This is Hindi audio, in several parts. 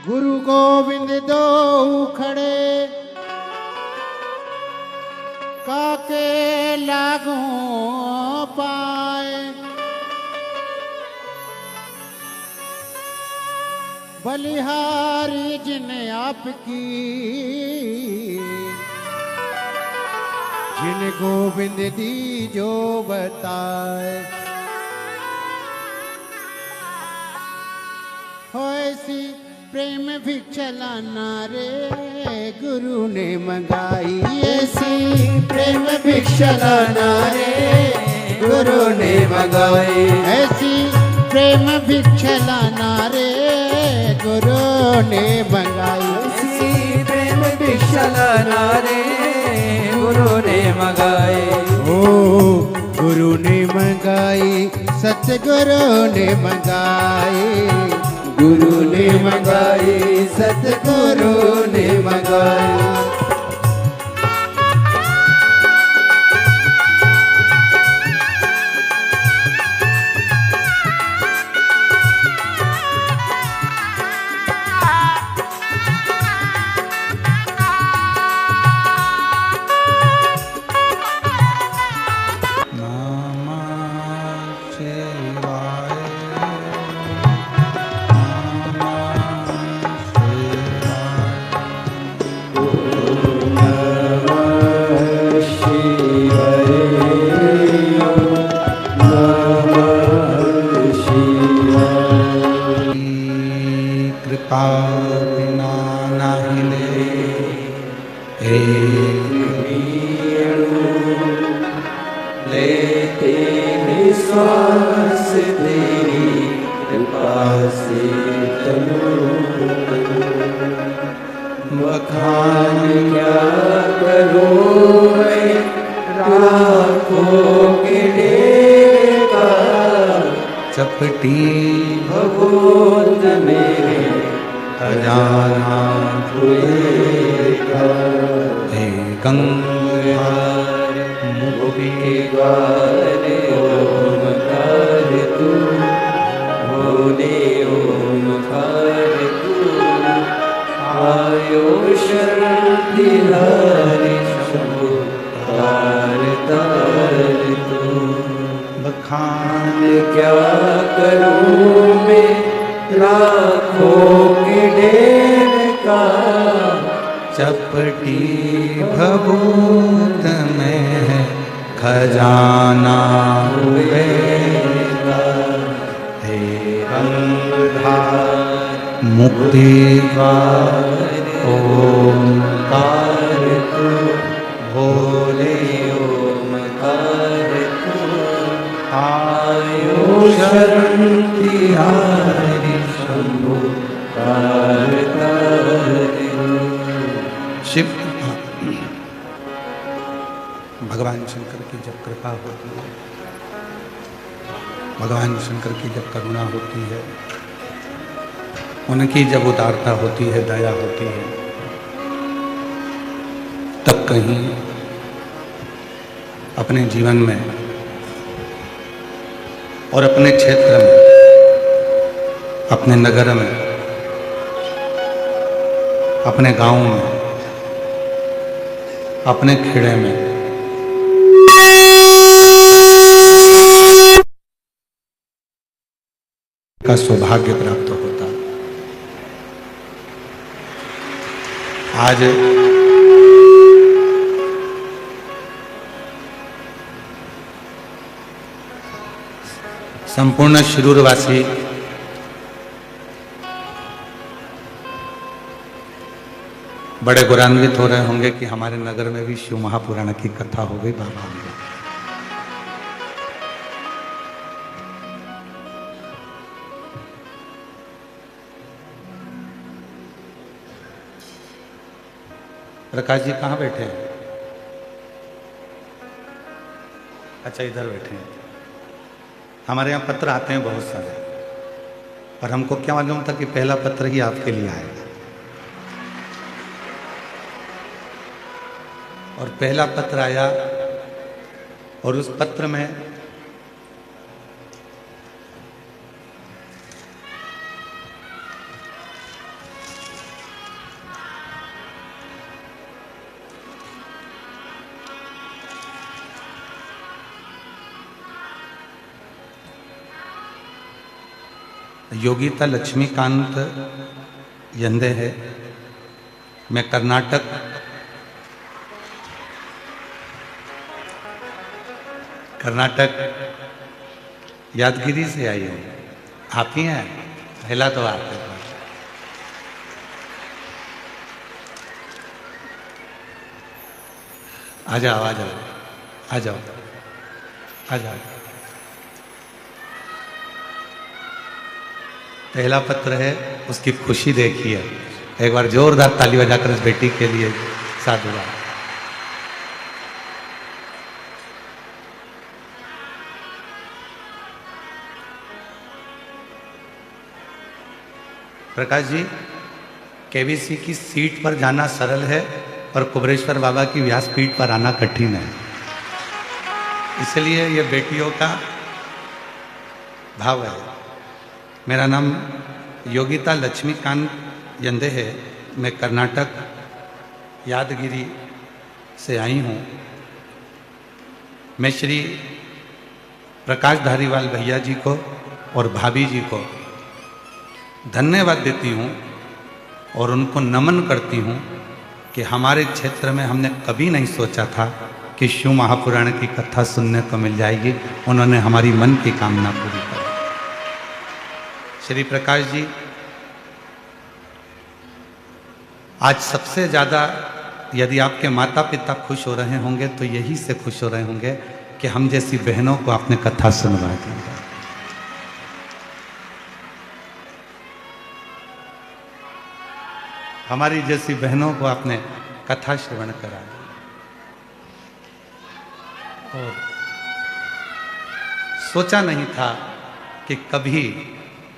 गुरु गोविंद दो खड़े काके लागू पाए। बलिहारी जिन आपकी जिन गोविंद दी जो बताए। हो ऐसी प्रेम भिक्षलाना रे गुरु ने मंगाई। ऐसी प्रेम भिक्षलाना रे गुरु ने मंगाई। ऐसी प्रेम भिक्षलाना रे गुरु ने मंगाई। ऐसी प्रेम भिक्षलाना रे गुरु ने मंगाई। ओ गुरु ने मंगाई सतगुरु ने मंगाई। गुरु ने मंगाई सतगुरु ने मंगाई। कृपा बिना नाहिले लेते निश्वास तेरी कृपा से बखान क्या करूं मैं राखों के डेरे का। चपटी भगोत मेरे खजाना खुलेगा। हे गंगार मुक्ति द्वार ओमकार तू भोले ओमकार तू। आयो शरण तिहारी शंभु तार तार तू। बखान क्या करूं मैं राखों के ढेर का। चपटी भभूत में खजाना हुएगा। हे गंगाधर मुक्ति द्वार ओमकार तू भोले ओमकार तू। आयो शरण तिहारी शंभु तार तार। शिव भगवान शंकर की जब कृपा होती है, भगवान शंकर की जब करुणा होती है, उनकी जब उदारता होती है, दया होती है, तब कहीं अपने जीवन में और अपने क्षेत्र में, अपने नगर में, अपने गांव में, अपने खेड़े में का सौभाग्य प्राप्त होता। आज संपूर्ण शिरूरवासी बड़े गौरवान्वित हो रहे होंगे कि हमारे नगर में भी शिव महापुराण की कथा हो गई। बाबा प्रकाश जी कहाँ बैठे हैं? अच्छा, इधर बैठे हैं। हमारे यहाँ पत्र आते हैं बहुत सारे, पर हमको क्या मालूम था कि पहला पत्र ही आपके लिए आएगा। और पहला पत्र आया और उस पत्र में योगिता लक्ष्मीकांत यंदे है। मैं कर्नाटक यादगिरी से आई हूँ। आप ही हैं? पहला तो आपके पास। आ जाओ आ जाओ आ जाओ आ जाओ। पहला पत्र है, उसकी खुशी देखिए। एक बार जोरदार ताली बजाकर इस बेटी के लिए साधुवाद। प्रकाश जी, केबीसी की सीट पर जाना सरल है और कुबरेश्वर बाबा की व्यासपीठ पर आना कठिन है। इसलिए ये बेटियों का भाव है। मेरा नाम योगिता लक्ष्मीकांत यंदे है। मैं कर्नाटक यादगिरी से आई हूँ। मैं श्री प्रकाश धारीवाल भैया जी को और भाभी जी को धन्यवाद देती हूँ और उनको नमन करती हूँ कि हमारे क्षेत्र में हमने कभी नहीं सोचा था कि शिव महापुराण की कथा सुनने को मिल जाएगी। उन्होंने हमारी मन की कामना पूरी कर। श्री प्रकाश जी, आज सबसे ज़्यादा यदि आपके माता पिता खुश हो रहे होंगे तो यही से खुश हो रहे होंगे कि हम जैसी बहनों को आपने कथा सुनवा दी। हमारी जैसी बहनों को आपने कथा श्रवण करा दी। और सोचा नहीं था कि कभी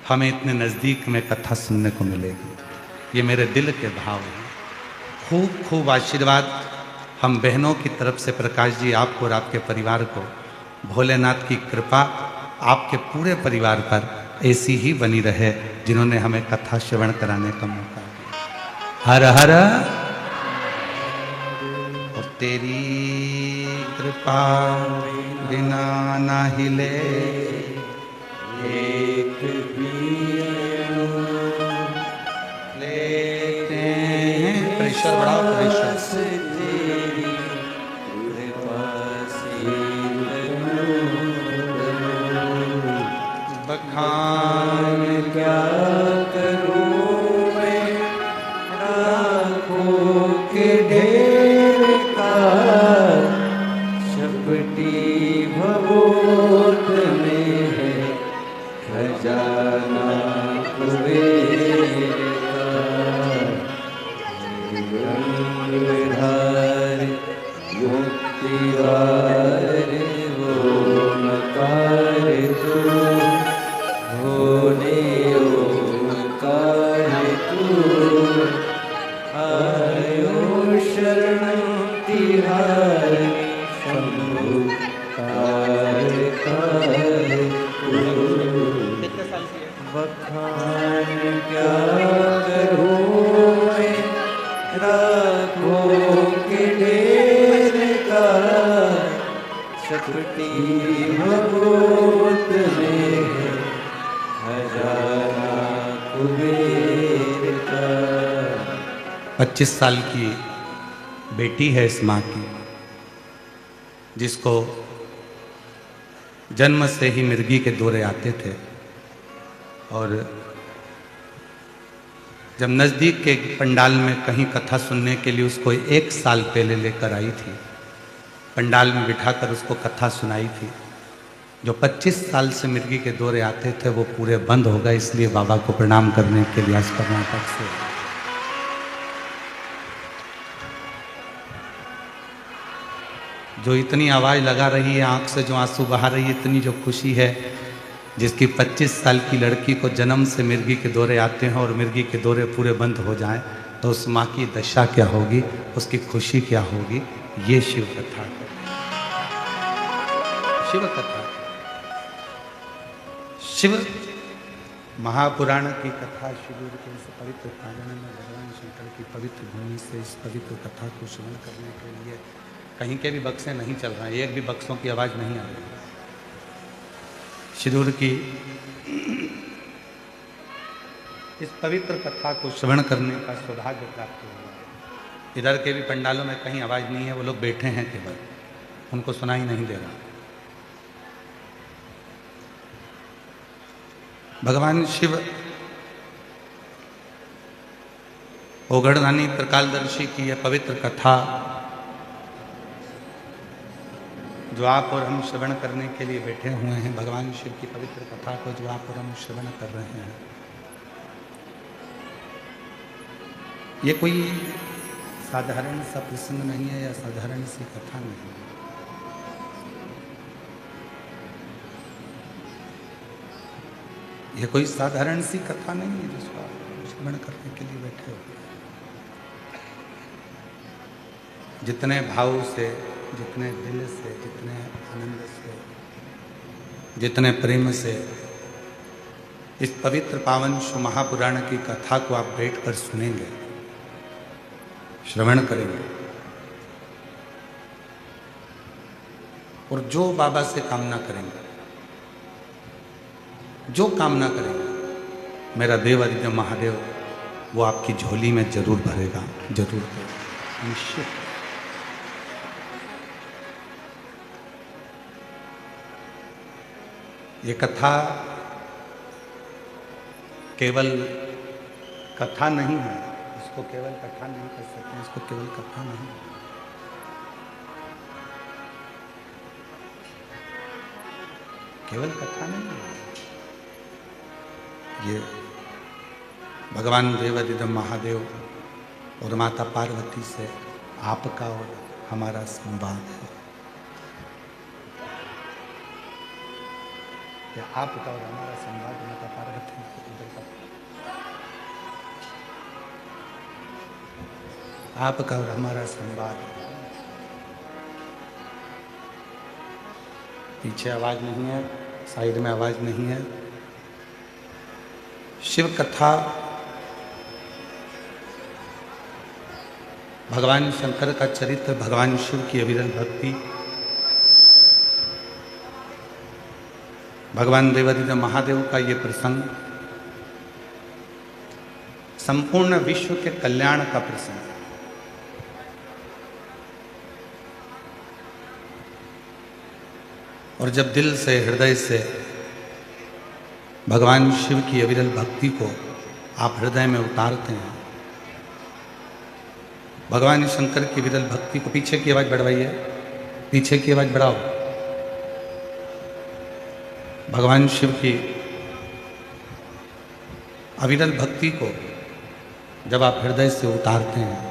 हमें इतने नज़दीक में कथा सुनने को मिलेगी। ये मेरे दिल के भाव हैं। खूब खूब आशीर्वाद हम बहनों की तरफ से प्रकाश जी आपको और आपके परिवार को। भोलेनाथ की कृपा आपके पूरे परिवार पर ऐसी ही बनी रहे जिन्होंने हमें कथा श्रवण कराने का मौका दिया। हर हर। और तेरी कृपा बिना ना हिले एक भी लेते हैं। प्रेशर बढ़ाओ, प्रेशर। बखान क्या करूं मैं राखों के ढेर का, शपटी भगोत में है खजाना कुबेर का। रंगधार मुक्तिवार वो नकार तू, होने ओंकार तू। आयो शरण तिहारी शंभु कार कार तू। बखान क्या करूं मैं राखों के ढेर का, शपटी भगोत में खजाना कुबेर का। 25 साल की बेटी है इस माँ की, जिसको जन्म से ही मिर्गी के दौरे आते थे। और जब नज़दीक के पंडाल में कहीं कथा सुनने के लिए उसको 1 साल पहले लेकर आई थी, पंडाल में बिठाकर उसको कथा सुनाई थी। जो 25 साल से मिर्गी के दौरे आते थे वो पूरे बंद हो गए। इसलिए बाबा को प्रणाम करने के लिए आज कर्नाटक से जो इतनी आवाज़ लगा रही है, आंख से जो आंसू बहा रही है, इतनी जो खुशी है, जिसकी 25 साल की लड़की को जन्म से मिर्गी के दौरे आते हैं और मिर्गी के दौरे पूरे बंद हो जाएं तो उस माँ की दशा क्या होगी, उसकी खुशी क्या होगी। ये शिव कथा है, शिव कथा। शिव महापुराण की कथा शिविर के इस पवित्र प्रांगण में भगवान शंकर की पवित्र भूमि से इस पवित्र कथा को श्रवण करने के लिए कहीं के भी बक्से नहीं चल रहे हैं, एक भी बक्सों की आवाज़ नहीं आ रही। सिंदूर की इस पवित्र कथा को श्रवण करने का सौभाग्य प्राप्त हुआ। इधर के भी पंडालों में कहीं आवाज़ नहीं है, वो लोग बैठे हैं केवल, उनको सुनाई नहीं दे रहा। भगवान शिव ओगढ़दानी त्रिकालदर्शी की यह पवित्र कथा जो आप और हम श्रवण करने के लिए बैठे हुए हैं, भगवान शिव की पवित्र कथा को जो आप और हम श्रवण कर रहे हैं, ये कोई साधारण सा प्रसंग नहीं है या साधारण सी कथा नहीं है। ये कोई साधारण सी कथा नहीं है जिसको आप श्रवण करने के लिए बैठे हो। जितने भाव से, जितने दिल से, जितने आनंद से, जितने प्रेम से इस पवित्र पावन शिव महापुराण की कथा को आप बैठकर सुनेंगे, श्रवण करेंगे, और जो बाबा से कामना करेंगे, जो कामना करेंगे, मेरा देव आदित्य महादेव वो आपकी झोली में जरूर भरेगा, जरूर भरेगा, निश्चित। ये कथा केवल कथा नहीं है, इसको केवल कथा नहीं कर सकते, इसको केवल कथा नहीं, केवल कथा नहीं है। ये भगवान देवादिदेव महादेव और माता पार्वती से आपका और हमारा संवाद है, या आपका और हमारा संवाद माता पार्वती का, आपका और हमारा संवाद। पीछे आवाज नहीं है, साइड में आवाज नहीं है। शिव कथा भगवान शंकर का चरित्र, भगवान शिव की अविरल भक्ति, भगवान देवादिदेव महादेव का ये प्रसंग संपूर्ण विश्व के कल्याण का प्रसंग है। और जब दिल से, हृदय से भगवान शिव की अविरल भक्ति को आप हृदय में उतारते हैं, भगवान शंकर की विरल भक्ति को, पीछे की आवाज बढ़वाइए, पीछे की आवाज बढ़ाओ, भगवान शिव की अविरल भक्ति को जब आप हृदय से उतारते हैं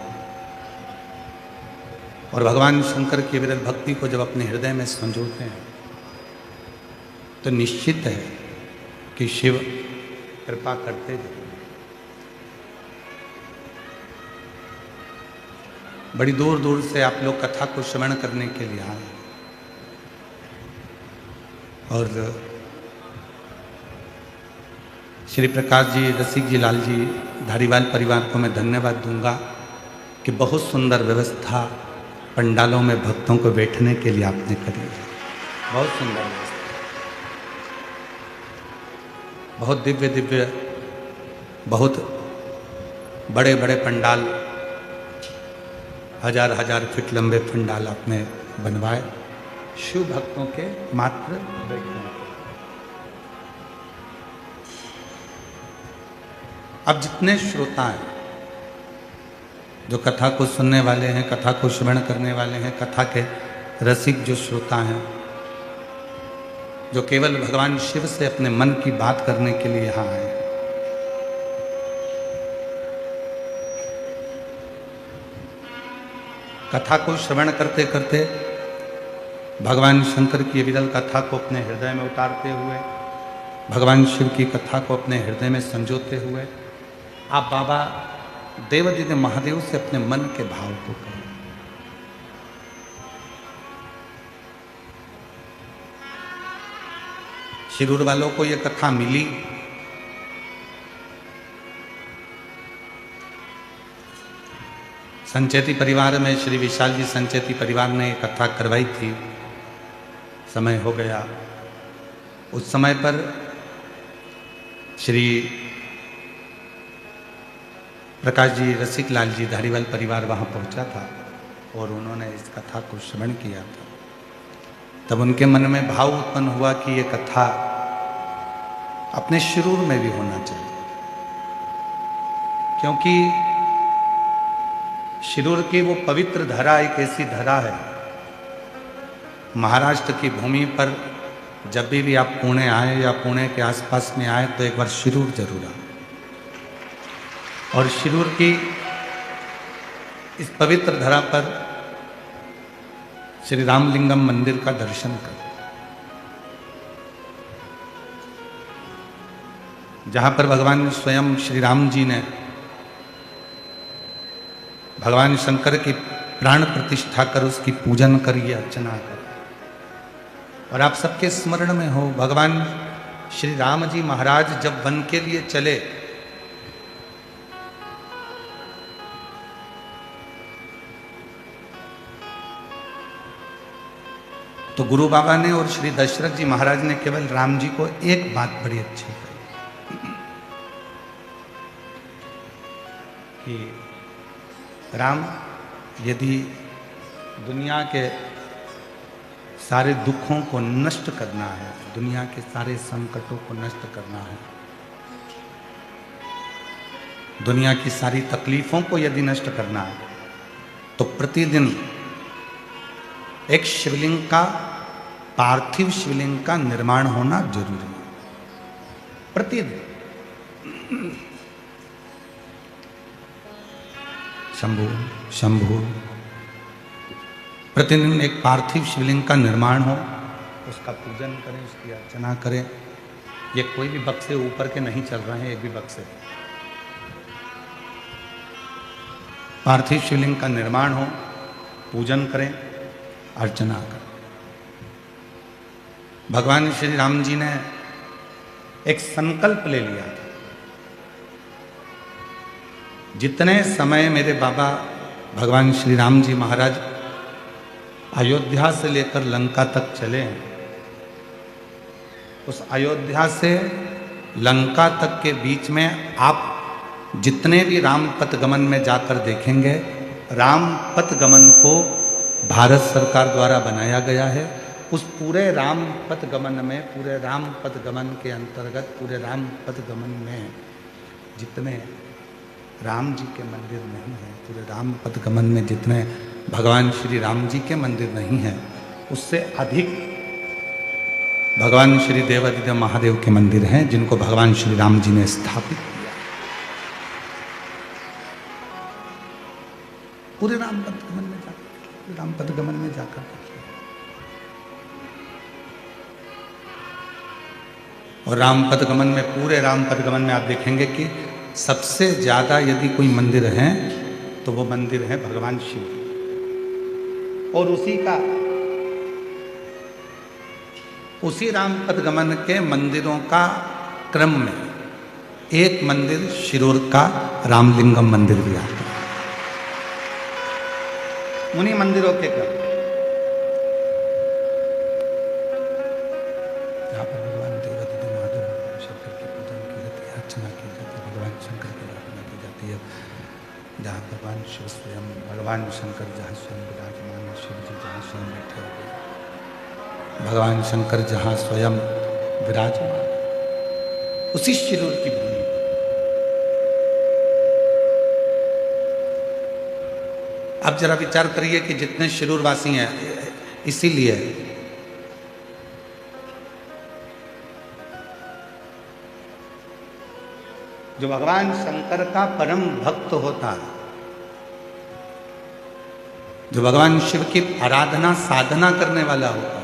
और भगवान शंकर की अविरल भक्ति को जब अपने हृदय में संजोते हैं, तो निश्चित है कि शिव कृपा करते हैं। बड़ी दूर दूर से आप लोग कथा को श्रवण करने के लिए आए, और श्री प्रकाश जी, रसिक जी, लाल जी, धारीवाल परिवार को मैं धन्यवाद दूंगा कि बहुत सुंदर व्यवस्था पंडालों में भक्तों को बैठने के लिए आपने करी, बहुत सुंदर व्यवस्था, बहुत दिव्य दिव्य, बहुत बड़े बड़े पंडाल, हजार हजार फीट लंबे पंडाल आपने बनवाए शिव भक्तों के मात्र बैठने के। अब जितने श्रोता हैं, जो कथा को सुनने वाले हैं, कथा को श्रवण करने वाले हैं, कथा के रसिक जो श्रोता हैं, जो केवल भगवान शिव से अपने मन की बात करने के लिए यहाँ आए हैं, कथा को श्रवण करते करते भगवान शंकर की विरल कथा को अपने हृदय में उतारते हुए, भगवान शिव की कथा को अपने हृदय में संजोते हुए, आप बाबा देवादिदेव महादेव से अपने मन के भाव को करें। शिरूर वालों को यह कथा मिली, संचेती परिवार में श्री विशाल जी संचेती परिवार ने एक कथा करवाई थी, समय हो गया। उस समय पर श्री प्रकाश जी, रसिक लाल जी, धारीवाल परिवार वहाँ पहुँचा था और उन्होंने इस कथा को श्रवण किया था। तब उनके मन में भाव उत्पन्न हुआ कि ये कथा अपने शिरूर में भी होना चाहिए, क्योंकि शिरूर की वो पवित्र धरा एक ऐसी धरा है, महाराष्ट्र की भूमि पर जब भी आप पुणे आए या पुणे के आसपास में आए तो एक बार शिरूर जरूर आए और शिरूर की इस पवित्र धरा पर श्री रामलिंगम मंदिर का दर्शन करें, जहां पर भगवान स्वयं श्री राम जी ने भगवान शंकर की प्राण प्रतिष्ठा कर उसकी पूजन करिए, अर्चना कर। और आप सबके स्मरण में हो, भगवान श्री राम जी महाराज जब वन के लिए चले तो गुरु बाबा ने और श्री दशरथ जी महाराज ने केवल राम जी को एक बात बड़ी अच्छी कही कि राम, यदि दुनिया के सारे दुखों को नष्ट करना है, दुनिया के सारे संकटों को नष्ट करना है, दुनिया की सारी तकलीफों को यदि नष्ट करना है, तो प्रतिदिन एक शिवलिंग का, पार्थिव शिवलिंग का निर्माण होना जरूरी है। प्रतिदिन शंभु शंभु, प्रतिदिन एक पार्थिव शिवलिंग का निर्माण हो, उसका पूजन करें, उसकी अर्चना करें। ये कोई भी बक्से ऊपर के नहीं चल रहे हैं, एक भी बक्से, पार्थिव शिवलिंग का निर्माण हो, पूजन करें, अर्चना करें। भगवान श्री राम जी ने एक संकल्प ले लिया था, जितने समय मेरे बाबा भगवान श्री राम जी महाराज अयोध्या से लेकर लंका तक चले हैं, उस अयोध्या से लंका तक के बीच में आप जितने भी राम पथ गमन में जाकर देखेंगे, राम पथ गमन को भारत सरकार द्वारा बनाया गया है। उस पूरे राम पथ गमन में, पूरे राम पथ गमन के अंतर्गत, पूरे राम पथ गमन में जितने राम जी के मंदिर नहीं हैं, पूरे राम पथ गमन में जितने भगवान श्री राम जी के मंदिर नहीं हैं, उससे अधिक भगवान श्री देवादिदेव महादेव के मंदिर हैं, जिनको भगवान श्री राम जी ने स्थापित किया पूरे राम पथ गमन में जाकर, राम पथ गमन में जाकर। और राम पथ गमन में, पूरे राम पथ गमन में आप देखेंगे कि सबसे ज्यादा यदि कोई मंदिर है तो वो मंदिर है भगवान शिव। और उसी राम पथ गमन के मंदिरों का क्रम में एक मंदिर शिरूर का रामलिंगम मंदिर भी आता है। उन्हीं मंदिरों के क्रम, जहाँ पर भगवान देवादिदेव महादेव भगवान शंकर की पूजन की जाती है, अर्चना की जाती है, भगवान शंकर की आराधना की जाती है, जहाँ भगवान शिव स्वयं, भगवान शंकर जहाँ स्वयं विराजमान, शिव जी जहाँ स्वयं बैठे हुए, भगवान शंकर जहाँ स्वयं विराजमान, उसी शिरूर की भूमि। अब जरा विचार करिए कि जितने शिरूर वासी हैं, इसीलिए जो भगवान शंकर का परम भक्त होता है, जो भगवान शिव की आराधना साधना करने वाला होता है।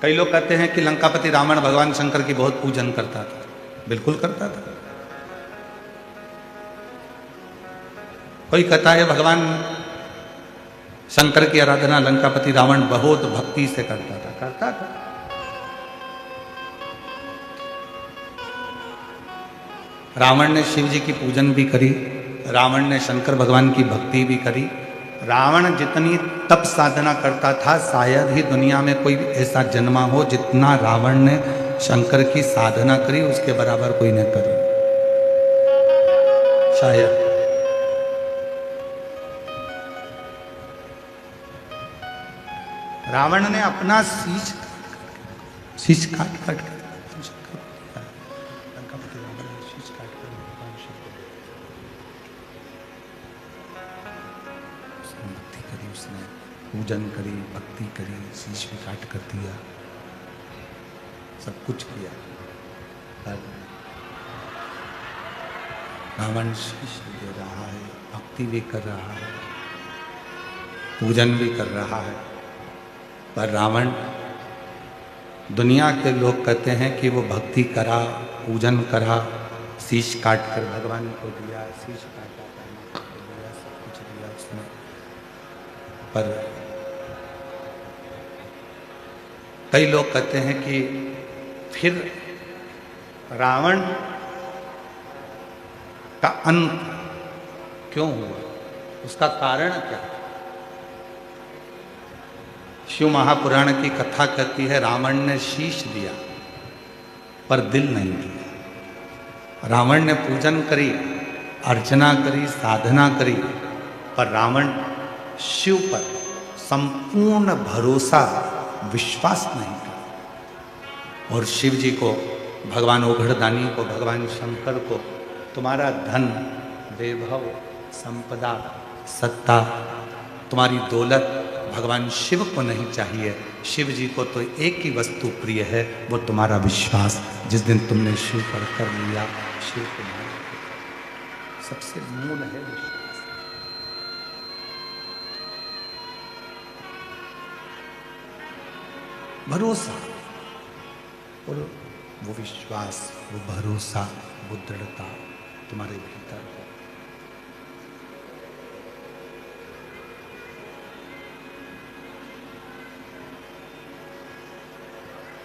कई लोग कहते हैं कि लंकापति रावण भगवान शंकर की बहुत पूजन करता था, बिल्कुल करता था। कोई कहता है भगवान शंकर की आराधना लंकापति रावण बहुत भक्ति से करता था। रावण ने शिव जी की पूजन भी करी, रावण ने शंकर भगवान की भक्ति भी करी। रावण जितनी तप साधना करता था, शायद ही दुनिया में कोई ऐसा जन्मा हो जितना रावण ने शंकर की साधना करी उसके बराबर कोई न करे शायद। रावण ने अपना शीश काट काट कर भक्ति करी, उसने पूजन करी, भक्ति करी, शीश भी काट कर दिया, सब कुछ किया। पर रावण शीश दे रहा है, भक्ति भी कर रहा है, पूजन भी कर रहा है, पर रावण, दुनिया के लोग कहते हैं कि वो भक्ति करा, पूजन करा, शीश काट कर भगवान को दिया, शीश काटा, दिया, सब कुछ दिया उसने। पर कई लोग कहते हैं कि फिर रावण का अंत क्यों हुआ, उसका कारण क्या? शिव महापुराण की कथा कहती है रावण ने शीश दिया पर दिल नहीं दिया। रावण ने पूजन करी, अर्चना करी, साधना करी, पर रावण शिव पर संपूर्ण भरोसा, विश्वास नहीं करा। और शिव जी को, भगवान ओघड़दानी को, भगवान शंकर को तुम्हारा धन, वैभव, संपदा, सत्ता, तुम्हारी दौलत भगवान शिव को नहीं चाहिए। शिव जी को तो एक ही वस्तु प्रिय है, वो तुम्हारा विश्वास। जिस दिन तुमने शिव पर कर लिया, शिव को मान लिया। सबसे मूल है विश्वास। भरोसा, और वो विश्वास, वो भरोसा, वो दृढ़ता तुम्हारे भीतर है।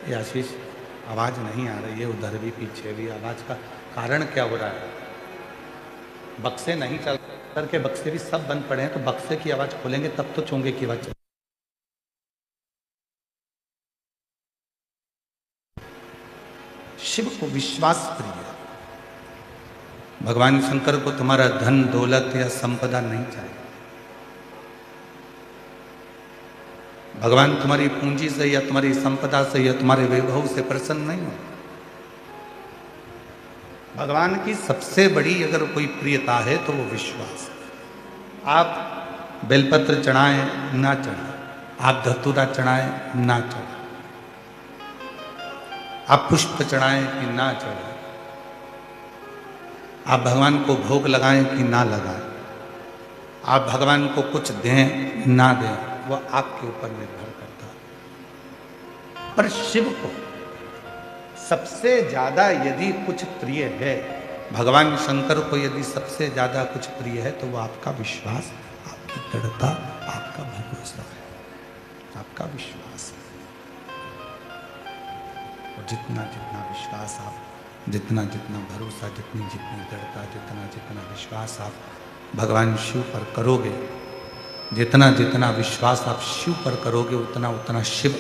ये आशीष, आवाज नहीं आ रही है, उधर भी पीछे भी। आवाज का कारण क्या हो रहा है? बक्से नहीं चल करके, बक्से भी सब बंद पड़े हैं, तो बक्से की आवाज खोलेंगे तब तो चोंगे की आवाज। शिव को विश्वास प्रिय है। भगवान शंकर को तुम्हारा धन, दौलत या संपदा नहीं चाहिए। भगवान तुम्हारी पूंजी से या तुम्हारी संपदा से या तुम्हारे वैभव से प्रसन्न नहीं हो। भगवान की सबसे बड़ी अगर कोई प्रियता है तो वो विश्वास। आप बेलपत्र चढ़ाएं ना चढ़ाएं, आप धतूरा चढ़ाएं ना चढ़ाएं, आप पुष्प चढ़ाएं कि ना चढ़ाएं, आप भगवान को भोग लगाएं कि ना लगाएं, आप भगवान को कुछ दें ना दें, वो आपके ऊपर निर्भर करता है। पर शिव को सबसे ज्यादा यदि कुछ प्रिय है, भगवान शंकर को यदि सबसे ज्यादा कुछ प्रिय है, तो वो आपका विश्वास, आपकी दृढ़ता, आपका भरोसा है, आपका विश्वास है। और जितना जितना विश्वास आप, जितना जितना भरोसा, जितनी जितनी दृढ़ता, जितना जितना विश्वास आप भगवान शिव पर करोगे, जितना जितना विश्वास आप शिव पर करोगे, उतना उतना शिव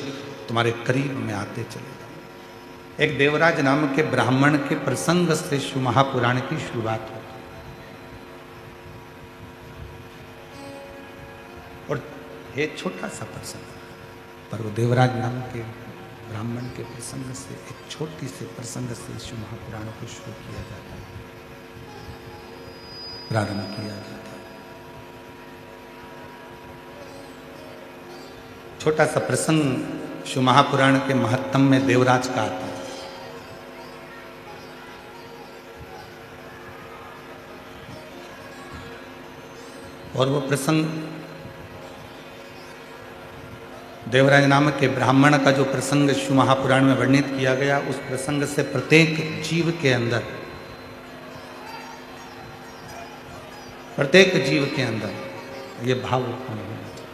तुम्हारे करीब में आते चले जाए। एक देवराज नाम के ब्राह्मण के प्रसंग से शिव महापुराण की शुरुआत होती है। और एक छोटा सा प्रसंग, पर वो देवराज नाम के ब्राह्मण के प्रसंग से, एक छोटी से प्रसंग से शिव महापुराण को शुरू किया जाता है, प्रारंभ किया जाता है। छोटा सा प्रसंग शिव महापुराण के महत्तम में देवराज का आता है। और वो प्रसंग देवराज नाम के ब्राह्मण का जो प्रसंग शिव महापुराण में वर्णित किया गया, उस प्रसंग से प्रत्येक जीव के अंदर, प्रत्येक जीव के अंदर ये भाव उत्पन्न होना चाहिए।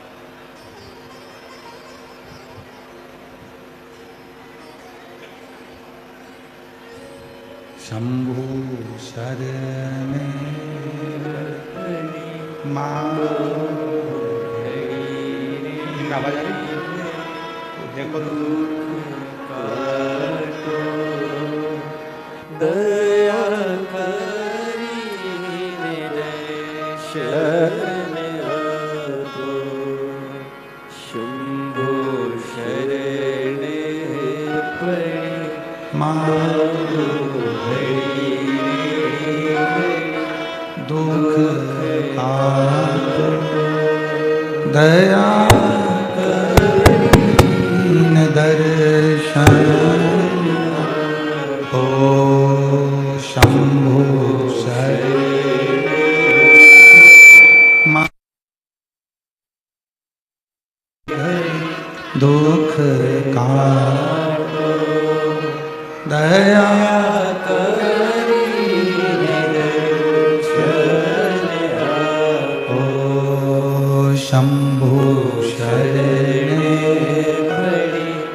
शंभु शरण आवाज आ रही? देखो तो दया કરીને દર્શન આપો શંભો શરણે પડી दुख दया दर्शन ओ शंभु दुख का दया शंभु शरणे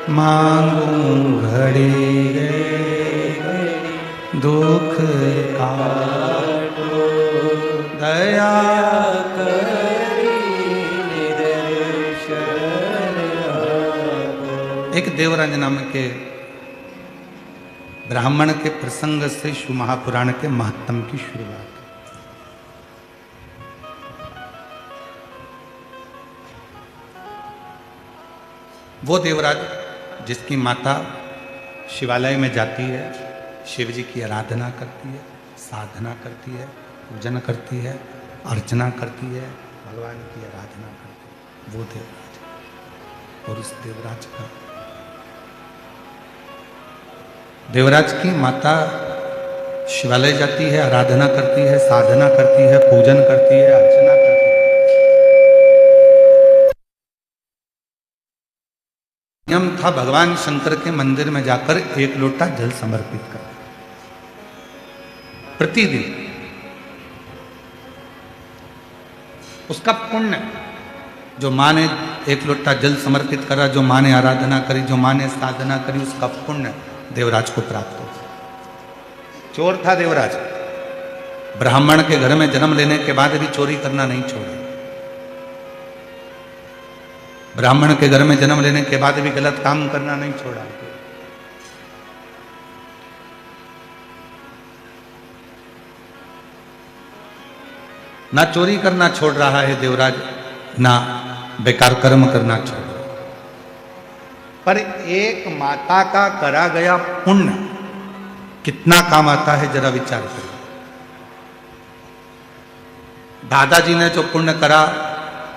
मांगू घड़ी दुख काटो दया एक देवराज नाम के ब्राह्मण के प्रसंग से शिव महापुराण के महत्तम की शुरुआत। वो देवराज जिसकी माता शिवालय में जाती है, शिव जी की आराधना करती है, साधना करती है, पूजन करती है, अर्चना करती है, भगवान की आराधना करती है, वो देवराज। और उस देवराज की माता शिवालय जाती है, आराधना करती है, साधना करती है, पूजन करती है, अर्चना करती है। नियम था भगवान शंकर के मंदिर में जाकर एक लोटा जल समर्पित कर प्रतिदिन। उसका पुण्य जो माँ ने एक लोटा जल समर्पित करा, जो माँ ने आराधना करी, जो माँ ने साधना करी, उसका पुण्य देवराज को प्राप्त हो। चोर था देवराज, ब्राह्मण के घर में जन्म लेने के बाद भी चोरी करना नहीं छोड़ा। ब्राह्मण के घर में जन्म लेने के बाद भी गलत काम करना नहीं छोड़ा। ना चोरी करना छोड़ रहा है देवराज, ना बेकार कर्म करना छोड़ रहा। पर एक माता का करा गया पुण्य कितना काम आता है, जरा विचार करें। दादाजी ने जो पुण्य करा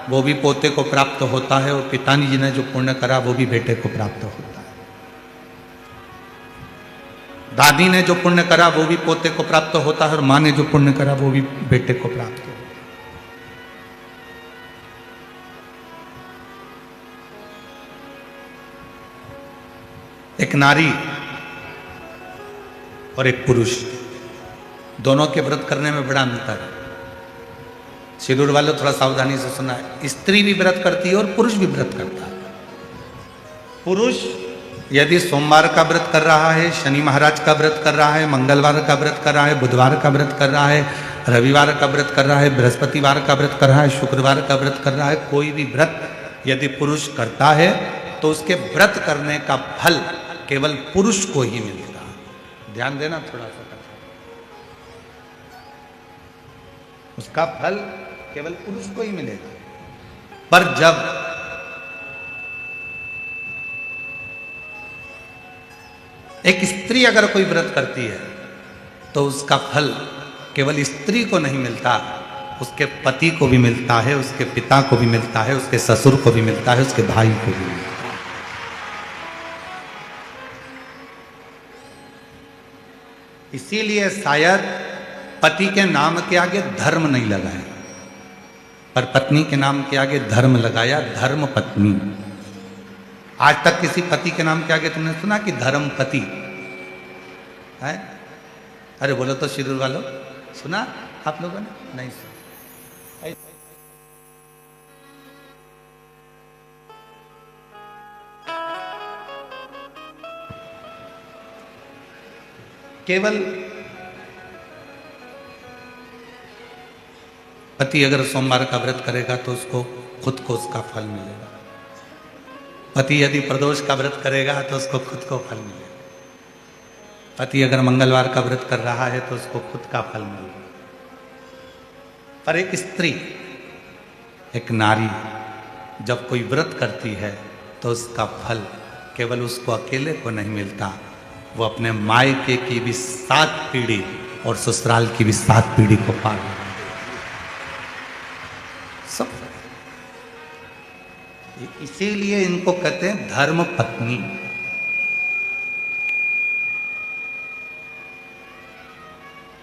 वो भी पोते को प्राप्त होता है, और पिताजी जी ने जो पुण्य करा वो भी बेटे को प्राप्त होता है। दादी ने जो पुण्य करा वो भी पोते को प्राप्त होता है, और माँ ने जो पुण्य करा वो भी बेटे को प्राप्त होता है। एक नारी और एक पुरुष, दोनों के व्रत करने में बड़ा अंतर है। शिरूर वालों थोड़ा सावधानी से सुना है, स्त्री भी व्रत करती है और पुरुष भी व्रत करता है। पुरुष यदि सोमवार का व्रत कर रहा है, शनि महाराज का व्रत कर रहा है, मंगलवार का व्रत कर रहा है, बुधवार का व्रत कर रहा है, रविवार का व्रत कर रहा है, बृहस्पतिवार का व्रत कर रहा है, शुक्रवार का व्रत कर रहा है, कोई भी व्रत यदि पुरुष करता है तो उसके व्रत करने का फल केवल पुरुष को ही मिलेगा। ध्यान देना थोड़ा सा, उसका फल केवल पुरुष को ही मिलेगा। पर जब एक स्त्री अगर कोई व्रत करती है तो उसका फल केवल स्त्री को नहीं मिलता, उसके पति को भी मिलता है, उसके पिता को भी मिलता है, उसके ससुर को भी मिलता है, उसके भाई को भी मिलता है। इसीलिए शायद पति के नाम के आगे धर्म नहीं लगाया, पर पत्नी के नाम के आगे धर्म लगाया, धर्म पत्नी। आज तक किसी पति के नाम के आगे तुमने सुना कि धर्म पति है? अरे बोलो तो शिरूर वालों, सुना आप लोगों ने? नहीं सुना। केवल पति अगर सोमवार का व्रत करेगा तो उसको खुद को उसका फल मिलेगा। पति यदि प्रदोष का व्रत करेगा तो उसको खुद को फल मिलेगा। पति अगर मंगलवार का व्रत कर रहा है तो उसको खुद का फल मिल रहा है, पर एक स्त्री, एक नारी जब कोई व्रत करती है तो उसका फल केवल उसको अकेले को नहीं मिलता, वो अपने मायके की भी 7 पीढ़ी और ससुराल की भी 7 पीढ़ी को पार सब। इसीलिए इनको कहते हैं धर्म पत्नी।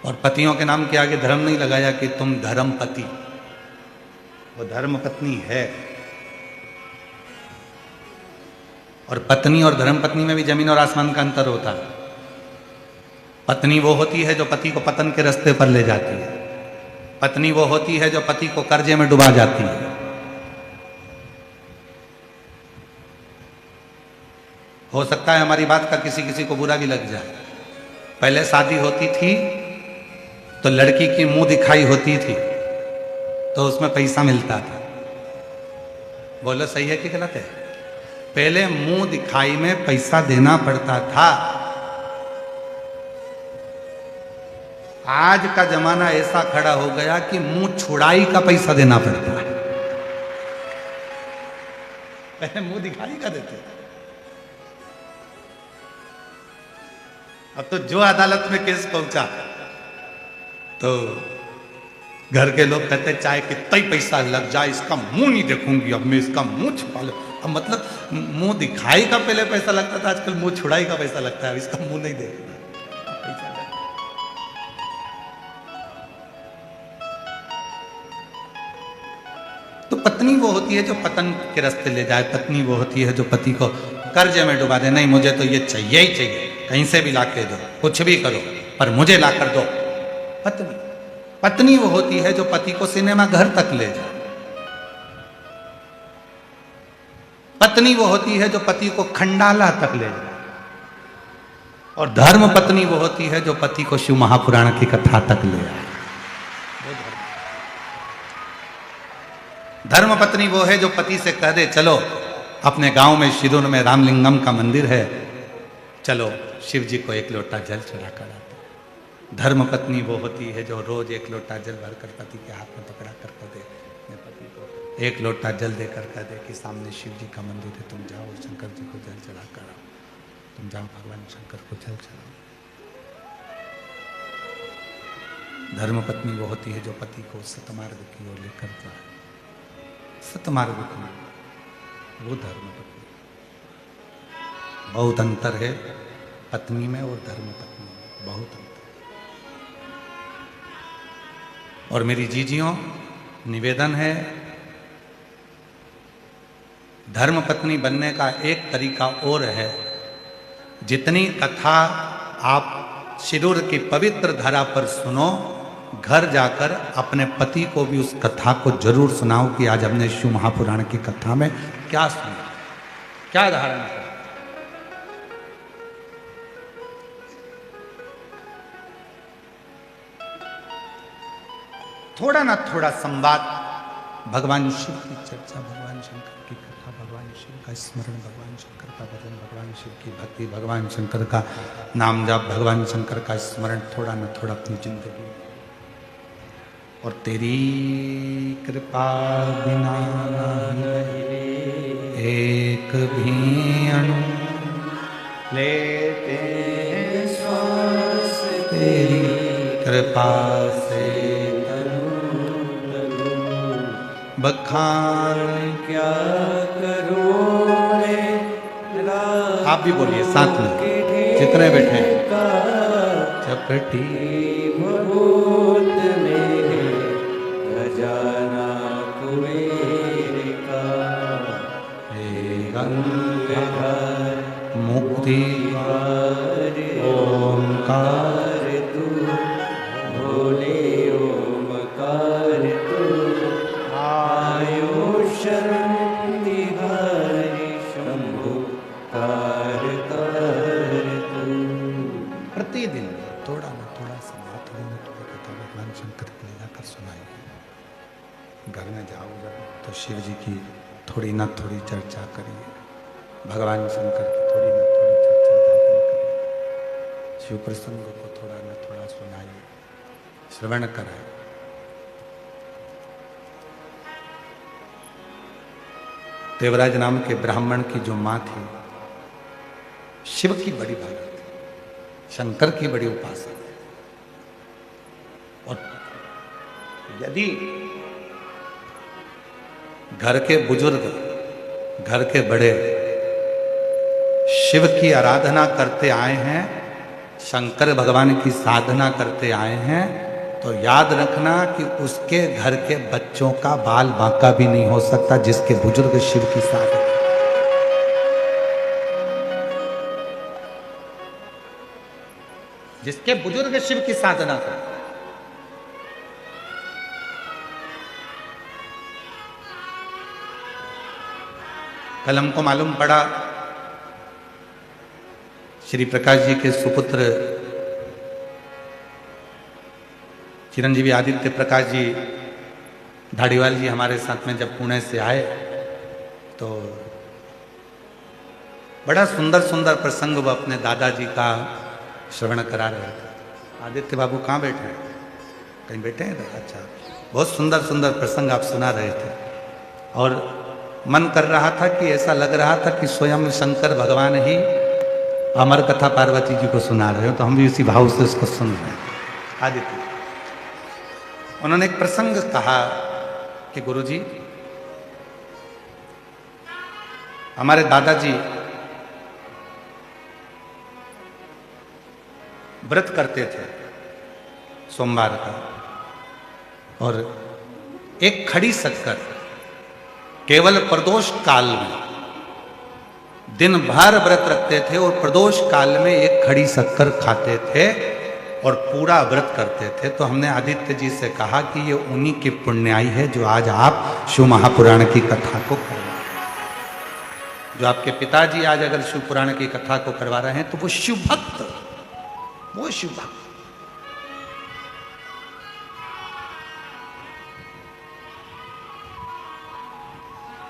और पतियों के नाम के आगे धर्म नहीं लगाया कि तुम धर्म पति, वो धर्म पत्नी है। और पत्नी और धर्म पत्नी में भी जमीन और आसमान का अंतर होता है। पत्नी वो होती है जो पति को पतन के रास्ते पर ले जाती है, पत्नी वो होती है जो पति को कर्जे में डुबा जाती है। हो सकता है हमारी बात का किसी किसी को बुरा भी लग जाए। पहले शादी होती थी तो लड़की की मुंह दिखाई होती थी तो उसमें पैसा मिलता था। बोलो सही है कि गलत है? पहले मुंह दिखाई में पैसा देना पड़ता था। आज का जमाना ऐसा खड़ा हो गया कि मुंह छुड़ाई का पैसा देना पड़ता है। पहले मुंह दिखाई का देते थे, अब तो जो अदालत में केस पहुंचा तो घर के लोग कहते चाहे कितना ही पैसा लग जाए इसका मुंह नहीं देखूंगी, अब मैं इसका मुंह छुपा लूं। अब मतलब मुंह दिखाई का पहले पैसा लगता था, आजकल मुंह छुड़ाई का पैसा लगता है, इसका मुंह नहीं देखना। तो पत्नी वो होती है जो पतन के रास्ते ले जाए, पत्नी वो होती है जो पति को कर्जे में डुबा दे। नहीं मुझे तो ये चाहिए ही चाहिए, कहीं से भी ला के दो, कुछ भी करो पर मुझे ला कर दो। पत्नी पत्नी वो होती है जो पति को सिनेमा घर तक ले जाए। पत्नी वो होती है जो पति को खंडाला तक ले जाए। और धर्म पत्नी वो होती है जो पति को शिव महापुराण की कथा तक ले आए। धर्म पत्नी वो है जो पति से कह दे चलो अपने गांव में शिरूर में रामलिंगम का मंदिर है, चलो शिव जी को 1 लोटा जल चढ़ा कर आते। धर्म पत्नी वो होती है जो रोज 1 लोटा जल भरकर पति के हाथ में पकड़ा कर दे, अपने पति को 1 लोटा जल देकर कह दे कि सामने शिव जी का मंदिर है, तुम जाओ शंकर जी को जल चढ़ा कर आओ, तुम जाओ भगवान शंकर को जल चढ़ाओ। धर्म पत्नी वो होती है जो पति को सतमार्ग की ओर लेकर जाए। सतमार्ग की वो धर्म पत्नी। बहुत अंतर है पत्नी में और धर्म पत्नी में, बहुत अंतर। और मेरी जीजियों निवेदन है, धर्म पत्नी बनने का एक तरीका और है। जितनी कथा आप शिरूर की पवित्र धरा पर सुनो, घर जाकर अपने पति को भी उस कथा को जरूर सुनाओ कि आज हमने शिव महापुराण की कथा में क्या सुना, क्या धारण किया। थोड़ा ना थोड़ा संवाद, भगवान शिव की चर्चा, भगवान शंकर की कथा, भगवान शिव का स्मरण, भगवान शंकर का भजन, भगवान शिव की भक्ति, भगवान शंकर का नाम जाप, भगवान शंकर का स्मरण थोड़ा ना थोड़ा अपनी जिंदगी। और तेरी कृपा बिना एक भी अणु लेते श्वास तेरी कृपा से बखान क्या करूं मैं, आप भी बोलिए साथ में जितने बैठे चपटी भूत में खजाना कुबेर का, गंगाधर मुक्ति ओंकार तू भोले ओमकार तू, आयो शरण तिहारी शंभु कार कार तू। प्रतिदिन थोड़ा ना थोड़ा संवाद, थोड़ी ना थोड़ी कथा भगवान शंकर की लीला कर सुनाइए। घर में जाओ जब तो शिव जी की थोड़ी ना थोड़ी चर्चा करिए, भगवान शंकर की थोड़ी ना थोड़ी चर्चा धारण करिए। शिव प्रसंग को थोड़ा न थोड़ा सुनाइए, श्रवण कराए। देवराज नाम के ब्राह्मण की जो मां थी, शिव की बड़ी भक्त थी, शंकर की बड़ी उपासक थी। और यदि घर के बुजुर्ग, घर के बड़े शिव की आराधना करते आए हैं, शंकर भगवान की साधना करते आए हैं, तो याद रखना कि उसके घर के बच्चों का बाल बांका भी नहीं हो सकता जिसके बुजुर्ग शिव की साधना। जिसके बुजुर्ग शिव की साधना करते। कल हमको मालूम पड़ा श्री प्रकाश जी के सुपुत्र चिरंजीवी आदित्य प्रकाश जी धाड़ीवाल जी हमारे साथ में जब पुणे से आए तो बड़ा सुंदर सुंदर प्रसंग वो अपने दादाजी का श्रवण करा रहे थे। आदित्य बाबू कहाँ बैठे हैं? कहीं बैठे हैं? अच्छा, बहुत सुंदर सुंदर प्रसंग आप सुना रहे थे और मन कर रहा था कि ऐसा लग रहा था कि स्वयं शंकर भगवान ही अमर कथा पार्वती जी को सुना रहे हो। तो हम भी उसी भाव से उसको सुन रहे हैं। आदित्य उन्होंने एक प्रसंग कहा कि गुरुजी, हमारे दादाजी व्रत करते थे सोमवार का, और एक खड़ी शक्कर केवल प्रदोष काल में दिन भर व्रत रखते थे और प्रदोष काल में एक खड़ी शक्कर खाते थे और पूरा व्रत करते थे। तो हमने आदित्य जी से कहा कि ये उन्हीं की पुण्याई है जो आज आप शिव महापुराण की कथा को करवा रहे हैं। जो आपके पिताजी आज अगर शिव पुराण की कथा को करवा रहे हैं तो वो शिव भक्त, वो शिव भक्त।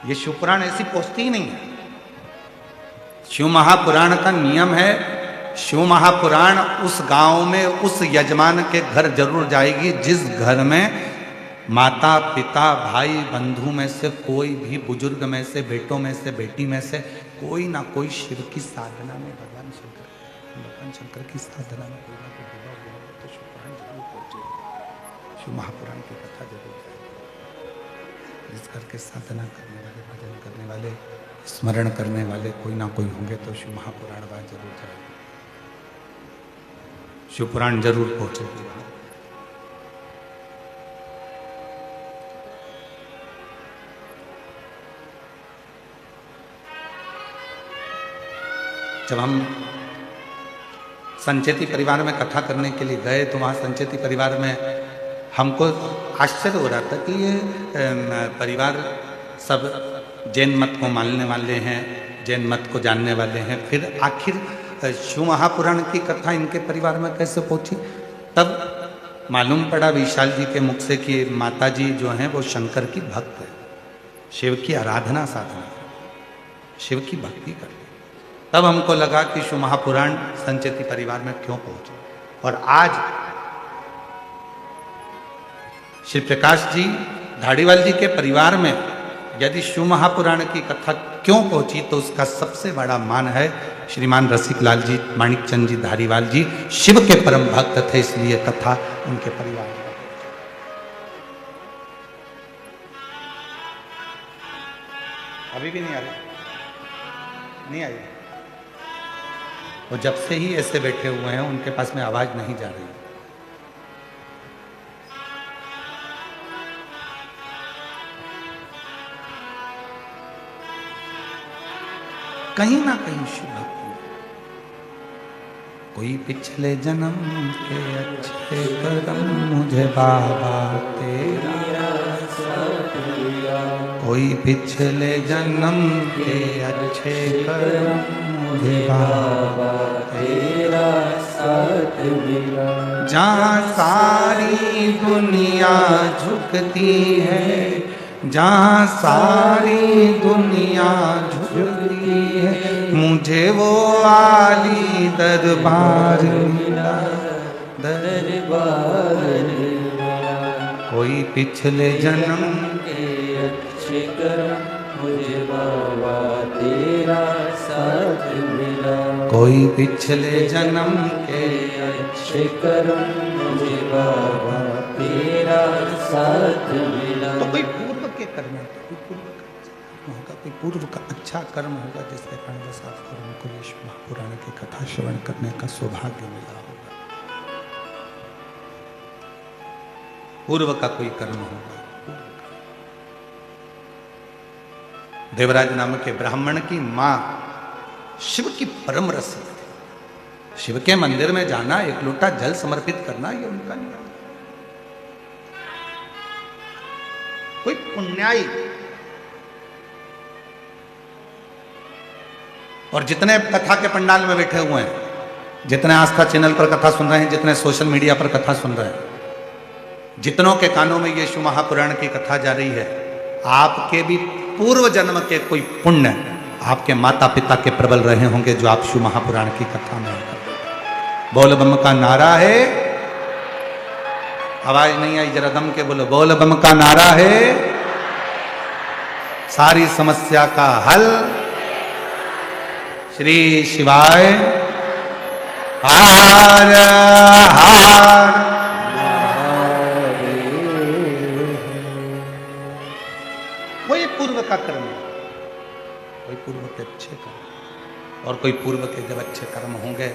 ये शिव पुराण ऐसी पोस्ती ही नहीं है। शिव महापुराण का नियम है, शिव महापुराण उस गांव में उस यजमान के घर जरूर जाएगी जिस घर में माता पिता भाई बंधु में से कोई भी, बुजुर्ग में से, बेटों में से, बेटी में से कोई ना कोई शिव की साधना में, भगवान शंकर की साधना में कोई ना कोई डूबा हुआ हो तो शिव पुराण जरूर पहुंचे, शिव महापुराण की कथा जरूर जाए। जिस घर के साधना करने वाले, भजन करने वाले, स्मरण करने वाले कोई ना कोई होंगे तो शिव महापुराण वहां जरूर जाएगी, शिव पुराण जरूर पहुंचेगी। जब हम संचेती परिवार में कथा करने के लिए गए तो वहाँ संचेती परिवार में हमको आश्चर्य हो रहा था कि ये परिवार सब जैन मत को मानने वाले हैं, जैन मत को जानने वाले हैं, फिर आखिर शिव महापुराण की कथा इनके परिवार में कैसे पहुंची? तब मालूम पड़ा विशाल जी के मुख से कि माता जी जो हैं वो शंकर की भक्त है, शिव की आराधना साधना, शिव की भक्ति करते। तब हमको लगा कि शिव महापुराण संचेती परिवार में क्यों पहुंचे। और आज श्री प्रकाश जी धाड़ीवाल जी के परिवार में यदि शिव महापुराण की कथा क्यों पहुंची तो उसका सबसे बड़ा मान है श्रीमान रसिकलाल जी, माणिक चंद जी धारीवाल जी शिव के परम भक्त थे, इसलिए कथा उनके परिवार में। अभी भी नहीं आ रही, नहीं आई। वो जब से ही ऐसे बैठे हुए हैं उनके पास में आवाज नहीं जा रही। कहीं ना कहीं शिव भक्ति, कोई पिछले जन्म के अच्छे कर्म मुझे बाबा तेरा, कोई पिछले जन्म के अच्छे कर्म मुझे बाबा तेरा साथ मिला। जहाँ सारी दुनिया झुकती है, जहाँ सारी दुनिया झुकती है, मुझे वो आली दरबार मिला, दरबार मिला। कोई पिछले जन्म के अच्छे कर्म मुझे बाबा तेरा साथ मिला। कोई पिछले जन्म के अच्छे कर्म मुझे बाबा तेरा साथ मिला। तो कोई पूर्व के कर्म है, कोई पूर्व का होगा, कोई पूर्व का अच्छा कर्म होगा जिसके कारण बस आपको हमको ये महापुराण की कथा श्रवण करने का सौभाग्य मिला होगा। पूर्व का कोई कर्म होगा। देवराज नाम के ब्राह्मण की मां शिव की परम रसिक थी। शिव के मंदिर में जाना, एक लोटा जल समर्पित करना, ये उनका नियम। कोई पुण्याई, और जितने कथा के पंडाल में बैठे हुए हैं, जितने आस्था चैनल पर कथा सुन रहे हैं, जितने सोशल मीडिया पर कथा सुन रहे हैं, जितनों के कानों में ये शिव महापुराण की कथा जा रही है, आपके भी पूर्व जन्म के कोई पुण्य आपके माता पिता के प्रबल रहे होंगे जो आप शिव महापुराण की कथा में आकर। बोल बम का नारा है, आवाज नहीं आई, जरा दम के बोलो। बोल बम का नारा है, सारी समस्या का हल श्री शिवाय हार हार। कोई पूर्व का कर्म, कोई पूर्व के अच्छे कर्म, और कोई पूर्व के जब अच्छे कर्म होंगे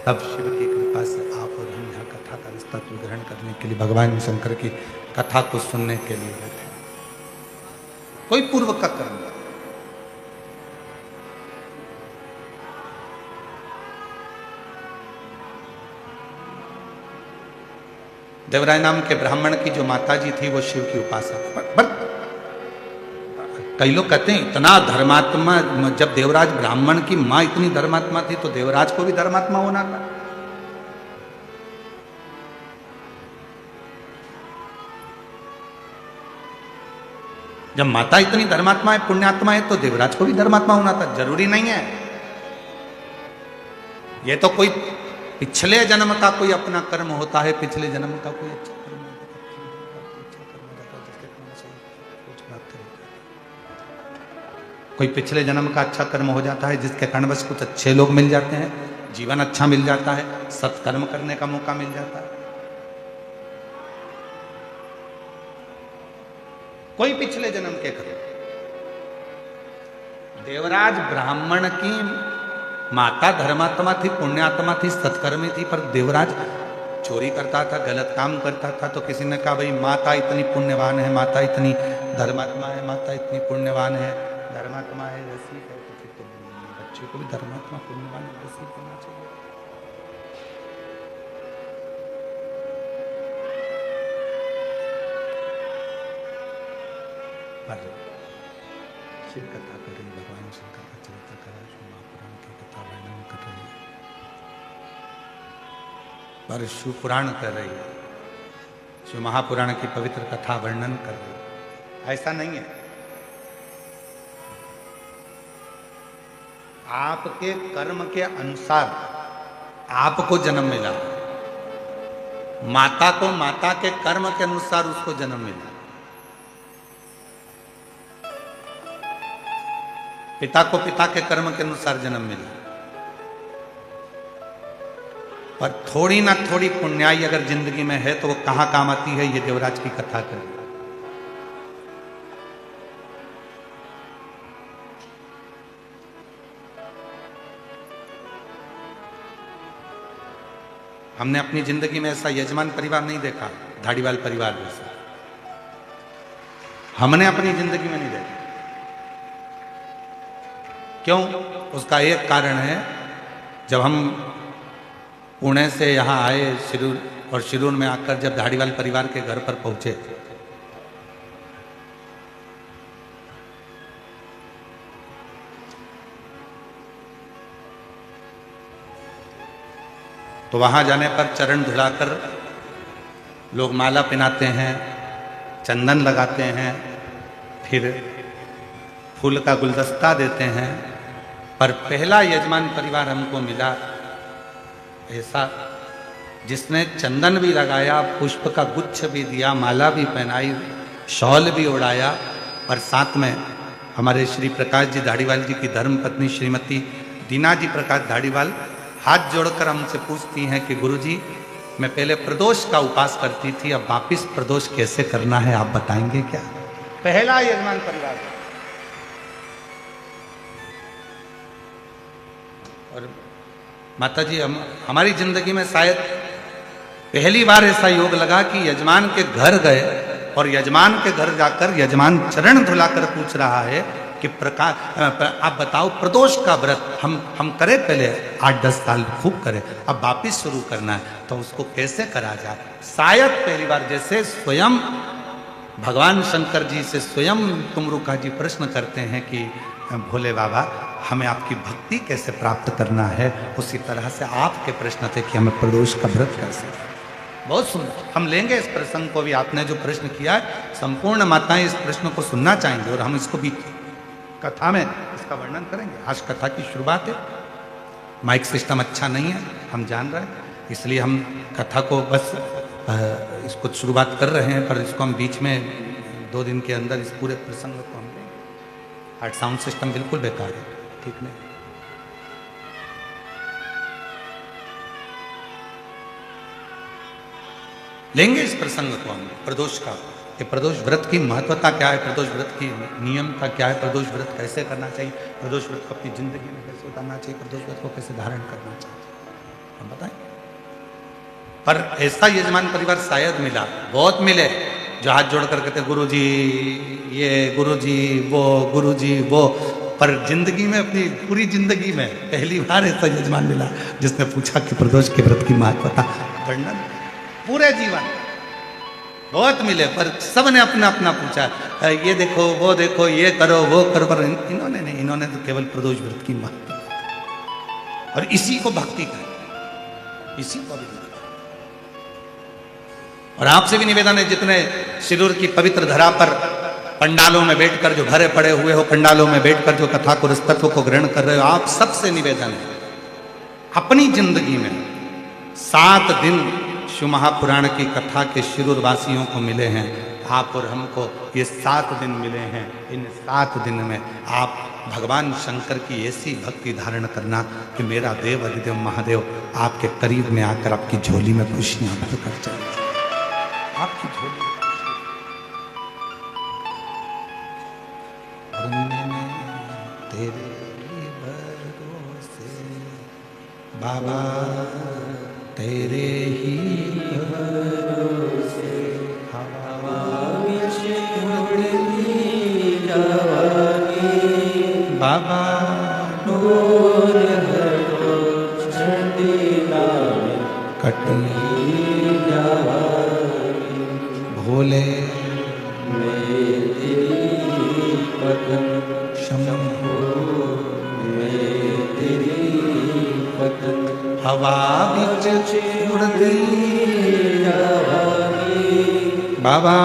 तब शिव की कृपा से आप और हम यहाँ कथा का रिश्ता ग्रहण करने के लिए, भगवान शंकर की कथा को सुनने के लिए बैठे। कोई पूर्व का कर्म। देवराय नाम के ब्राह्मण की जो माता जी थी वो शिव की उपासक। पर कई लोग कहते हैं इतना धर्मात्मा, जब देवराज ब्राह्मण की मां इतनी धर्मात्मा थी तो देवराज को भी धर्मात्मा होना था। जब माता इतनी धर्मात्मा है, पुण्यात्मा है, तो देवराज को भी धर्मात्मा होना था। जरूरी नहीं है, ये तो कोई पिछले जन्म का कोई अपना कर्म होता है, पिछले जन्म का कोई अच्छा कर्म होता है, कोई पिछले जन्म का अच्छा कर्म हो जाता है जिसके कारण बस कुछ अच्छे लोग मिल जाते हैं, जीवन अच्छा मिल जाता है, सत्कर्म करने का मौका मिल जाता है। कोई पिछले जन्म के कर्म। देवराज ब्राह्मण की माता धर्मात्मा थी, पुण्यात्मा थी, सत्कर्मी थी, पर देवराज चोरी करता था, गलत काम करता था। तो किसी ने कहा भाई माता इतनी पुण्यवान है, माता इतनी धर्मात्मा है, माता इतनी पुण्यवान है, धर्मात्मा है, रसिक है, तो फिर तो बच्चे को भी धर्मात्मा पुण्यवान रसिक होना चाहिए। पर शिव कथा कर रही, भगवान शंकर का चरित्र कर रही, शिव महापुराण की कथा वर्णन कर रही, पर शिव पुराण कर रही है, शिव महापुराण की पवित्र कथा वर्णन कर रही है। ऐसा नहीं है। आपके कर्म के अनुसार आपको जन्म मिला, माता को माता के कर्म के अनुसार उसको जन्म मिला, पिता को पिता के कर्म के अनुसार जन्म मिला। पर थोड़ी ना थोड़ी पुण्याई अगर जिंदगी में है तो वो कहां काम आती है, ये देवराज की कथा कर। हमने अपनी जिंदगी में ऐसा यजमान परिवार नहीं देखा, धाड़ीवाल परिवार जैसा हमने अपनी जिंदगी में नहीं देखा। क्यों? उसका एक कारण है, जब हम पुणे से यहाँ आए शिरूर, और शिरूर में आकर जब धाड़ीवाल परिवार के घर पर पहुंचे तो वहां जाने पर चरण धुलाकर लोग माला पहनाते हैं, चंदन लगाते हैं, फिर फूल का गुलदस्ता देते हैं, पर पहला यजमान परिवार हमको मिला ऐसा जिसने चंदन भी लगाया, पुष्प का गुच्छ भी दिया, माला भी पहनाई, शॉल भी उड़ाया, और साथ में हमारे श्री प्रकाश जी धाड़ीवाल जी की धर्म पत्नी श्रीमती दीना जी प्रकाश धाड़ीवाल हाथ जोड़कर हमसे पूछती हैं कि गुरुजी, मैं पहले प्रदोष का उपास करती थी, अब वापिस प्रदोष कैसे करना है, आप बताएंगे क्या? पहला यजमान परिवार। और माता जी, हमारी जिंदगी में शायद पहली बार ऐसा योग लगा कि यजमान के घर गए और यजमान के घर जाकर यजमान चरण धुलाकर पूछ रहा है कि प्रकाश आप बताओ, प्रदोष का व्रत हम करें, पहले 8-10 साल खूब करें, अब वापिस शुरू करना है, तो उसको कैसे करा जाए? शायद पहली बार जैसे स्वयं भगवान शंकर जी से स्वयं तुमरुका जी प्रश्न करते हैं कि भोले बाबा, हमें आपकी भक्ति कैसे प्राप्त करना है, उसी तरह से आपके प्रश्न थे कि हमें प्रदोष का व्रत कैसे। बहुत सुंदर, हम लेंगे इस प्रसंग को भी। आपने जो प्रश्न किया है, संपूर्ण माताएं इस प्रश्न को सुनना चाहेंगे और हम इसको भी कथा में इसका वर्णन करेंगे। आज कथा की शुरुआत है, माइक सिस्टम अच्छा नहीं है, हम जान रहे हैं, इसलिए हम कथा को बस इसको शुरुआत कर रहे हैं, पर इसको हम बीच में 2 दिन के अंदर इस पूरे प्रसंग को हम लेंगे। आज साउंड सिस्टम बिल्कुल बेकार है, ठीक नहीं। लेंगे इस प्रसंग को हम, प्रदोष का, कि प्रदोष व्रत की महत्वता क्या है, प्रदोष व्रत की नियमता क्या है, प्रदोष व्रत कैसे करना चाहिए, प्रदोष व्रत को अपनी जिंदगी में कैसे उतारना चाहिए, प्रदोष व्रत को कैसे धारण करना चाहिए, हम बताएं। पर ऐसा यजमान परिवार शायद मिला, बहुत मिले, जो हाथ जोड़कर कहते गुरुजी ये, गुरुजी वो, गुरुजी वो, पर जिंदगी में, अपनी पूरी जिंदगी में पहली बार ऐसा यजमान मिला जिसने पूछा कि प्रदोष के व्रत की महत्वता वर्णन। पूरे जीवन बहुत मिले, पर सब ने अपना अपना पूछा, ये देखो, वो देखो, ये करो, वो करो, पर इन्होंने नहीं, इन्होंने तो केवल प्रदोष व्रत की महत्ता, और इसी को भक्ति करें, इसी को भी। और आपसे भी निवेदन है, जितने शिरूर की पवित्र धरा पर पंडालों में बैठकर जो भरे पड़े हुए हो, पंडालों में बैठकर जो कथा को, तत्व को ग्रहण कर रहे हो, आप सबसे निवेदन है, अपनी जिंदगी में 7 दिन शिव महापुराण की कथा के शिरूर वासियों को मिले हैं, आप और हमको ये 7 दिन मिले हैं। इन 7 दिन में आप भगवान शंकर की ऐसी भक्ति धारण करना कि मेरा देव अधिदेव महादेव आपके करीब में आकर आपकी झोली में खुशियां भरकर चले, आपकी झोली तेरे भरोसे बाबा, तेरे ही भरोसे हवा विच उड़ती जवानी, बाबा डोर हटो झंडी नाम कटी जवानी, भोले मैं तेरी पतन शंभो, मैं तेरी पतन हवा बिच उड़ती जवानी, बाबा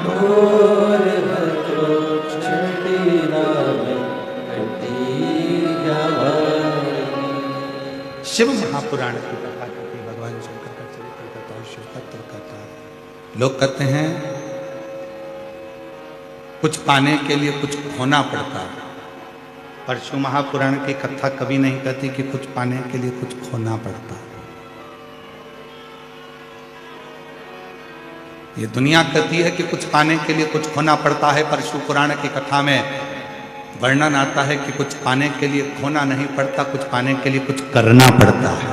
डोर हटो झंडी नाम कटी जवानी। शिव महापुराण की कथा करती, भगवान शंकर का चरित्र करता है, शिव तत्व करता है। लोग कहते हैं कुछ पाने के लिए कुछ खोना पड़ता है, पर शिव महापुराण की कथा कभी नहीं कहती कि कुछ पाने के लिए कुछ खोना पड़ता है। ये दुनिया कहती है कि कुछ पाने के लिए कुछ खोना पड़ता है, पर शिव पुराण की कथा में वर्णन आता है कि कुछ पाने के लिए खोना नहीं पड़ता, कुछ पाने के लिए कुछ करना पड़ता है,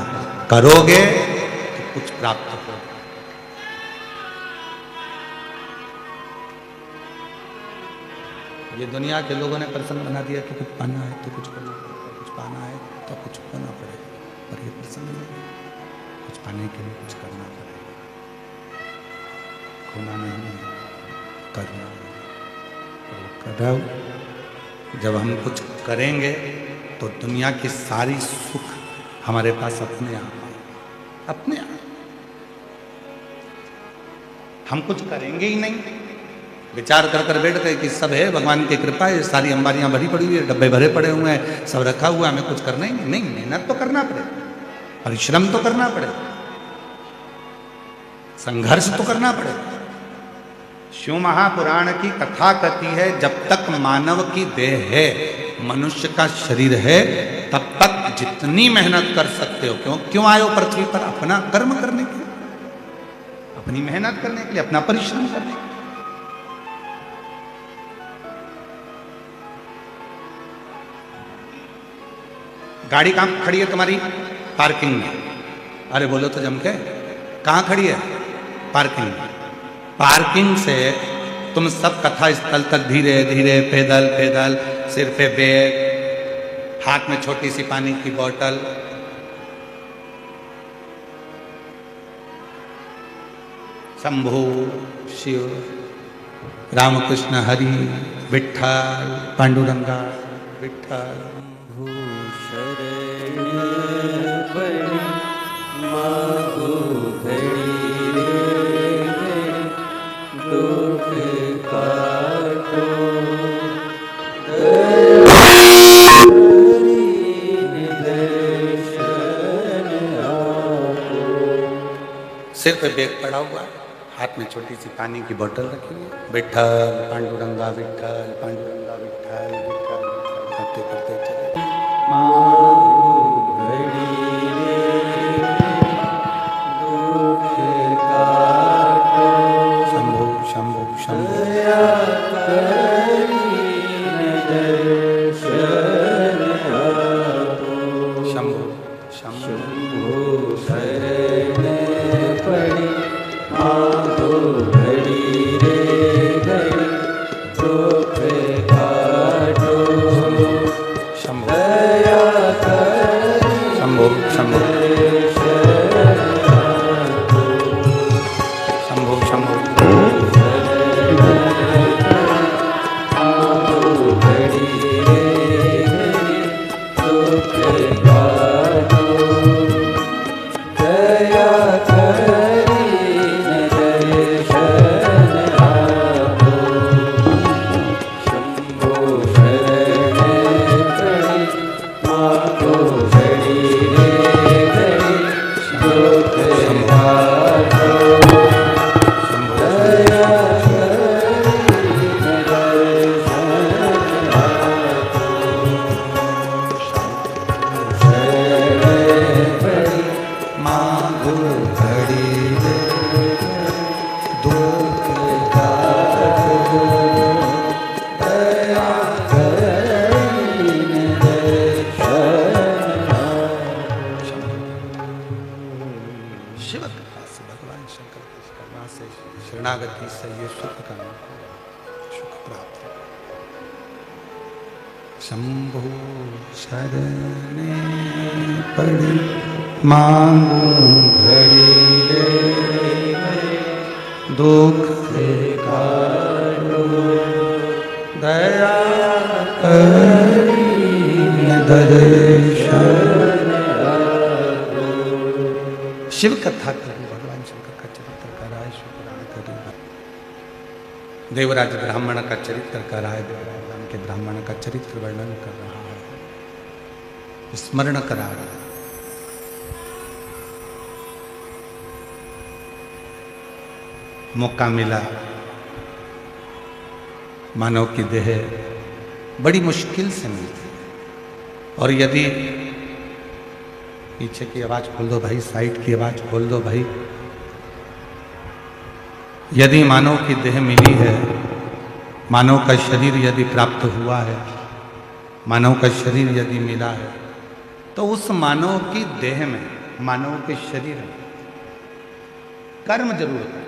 करोगे तो कुछ प्राप्त होगा। ये दुनिया के लोगों ने प्रसंग बना दिया कि कुछ पाना है तो कुछ करना पड़ेगा, कुछ पाना है तो कुछ होना पड़ेगा, पर ये प्रसंग नहीं, कुछ पाने के लिए कुछ करना पड़ेगा, खोना नहीं है, करना है। जब हम कुछ करेंगे तो दुनिया की सारी सुख हमारे पास अपने आप आए, अपने आप। हम कुछ करेंगे ही नहीं, विचार कर कर बैठ गए कि सब है, भगवान की कृपा है, सारी अंबारियां भरी पड़ी हुई है, डब्बे भरे पड़े हुए हैं, सब रखा हुआ है, हमें कुछ करना ही नहीं। मेहनत तो करना पड़ेगा, परिश्रम तो करना पड़ेगा, संघर्ष तो करना पड़ेगा। शिव महापुराण की कथा कहती है जब तक मानव की देह है, मनुष्य का शरीर है, तब तक जितनी मेहनत कर सकते हो। क्यों आए हो पृथ्वी पर? अपना कर्म करने के लिए, अपनी मेहनत करने के लिए, अपना परिश्रम करने के लिए। गाड़ी कहां खड़ी है तुम्हारी? पार्किंग में। अरे बोलो तो जम के, कहां खड़ी है? पार्किंग में। पार्किंग से तुम सब कथा स्थल तक धीरे धीरे पैदल पैदल, सिर पे बैग, हाथ में छोटी सी पानी की बोतल, शंभु शिव, रामकृष्ण हरि, विठ्ठल, पांडुरंगा, विठ्ठल। सिर पे बैग पड़ा हुआ है, हाथ में छोटी सी पानी की बोतल रखी हुई है, विठ्ठल पांडुरंगा विठ्ठल, पांडुरंगा विठ्ठल, विठ्ठल करते करते चले। शंभु शंभु शंभु शंभु शंभु शरणागति से ये सुख का सुख प्राप्त हो। शंभु शरणे पड़ी मांगू घड़ी रे, दुख काटो दया दर्शन। शिव कथा करूं, भगवान शंकर का चरित्र कराए, शुक्रान करूं। देवराज ब्राह्मण का चरित्र कराए, देवराज के ब्राह्मण का चरित्र वर्णन कर रहा है, स्मरण करा रहा है। मौका मिला, मानव की देह बड़ी मुश्किल से मिलती है, और यदि पीछे की आवाज खोल दो भाई, साइड की आवाज खोल दो भाई, यदि मानव की देह मिली है, मानव का शरीर यदि प्राप्त हुआ है, मानव का शरीर यदि मिला है, तो उस मानव की देह में, मानव के शरीर में कर्म जरूर है।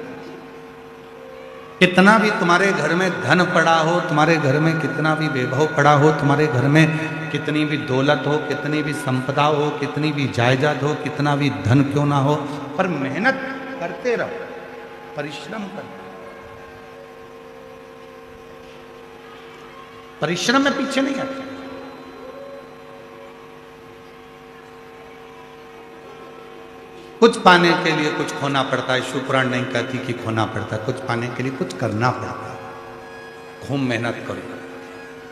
कितना भी तुम्हारे घर में धन पड़ा हो, तुम्हारे घर में कितना भी वैभव पड़ा हो, तुम्हारे घर में कितनी भी दौलत हो, कितनी भी संपदा हो, कितनी भी जायदाद हो, कितना भी धन क्यों ना हो, पर मेहनत करते रहो, परिश्रम करो। परिश्रम में पीछे नहीं आते। कुछ पाने के लिए कुछ खोना पड़ता है। शिव पुराण नहीं कहती कि खोना पड़ता है, कुछ पाने के लिए कुछ करना पड़ता है। खूब मेहनत करो।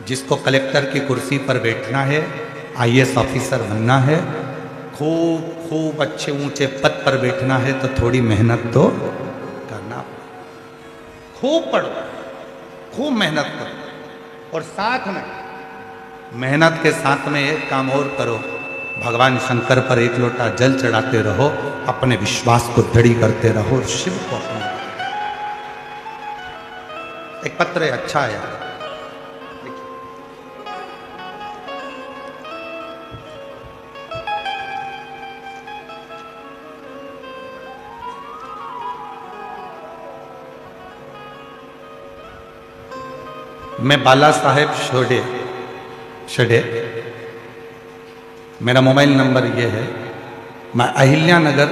जिसको कलेक्टर की कुर्सी पर बैठना है, आईएएस ऑफिसर बनना है, खूब खूब अच्छे ऊंचे पद पर बैठना है, तो थोड़ी मेहनत तो करना। खूब पढ़ो, खूब मेहनत करो, और साथ में मेहनत के साथ में एक काम और करो, भगवान शंकर पर एक लोटा जल चढ़ाते रहो, अपने विश्वास को दृढ़ करते रहो और शिव को अपना। एक पत्र है, अच्छा है यार, मैं बाला साहेब शडे, मेरा मोबाइल नंबर ये है। मैं अहिल्या नगर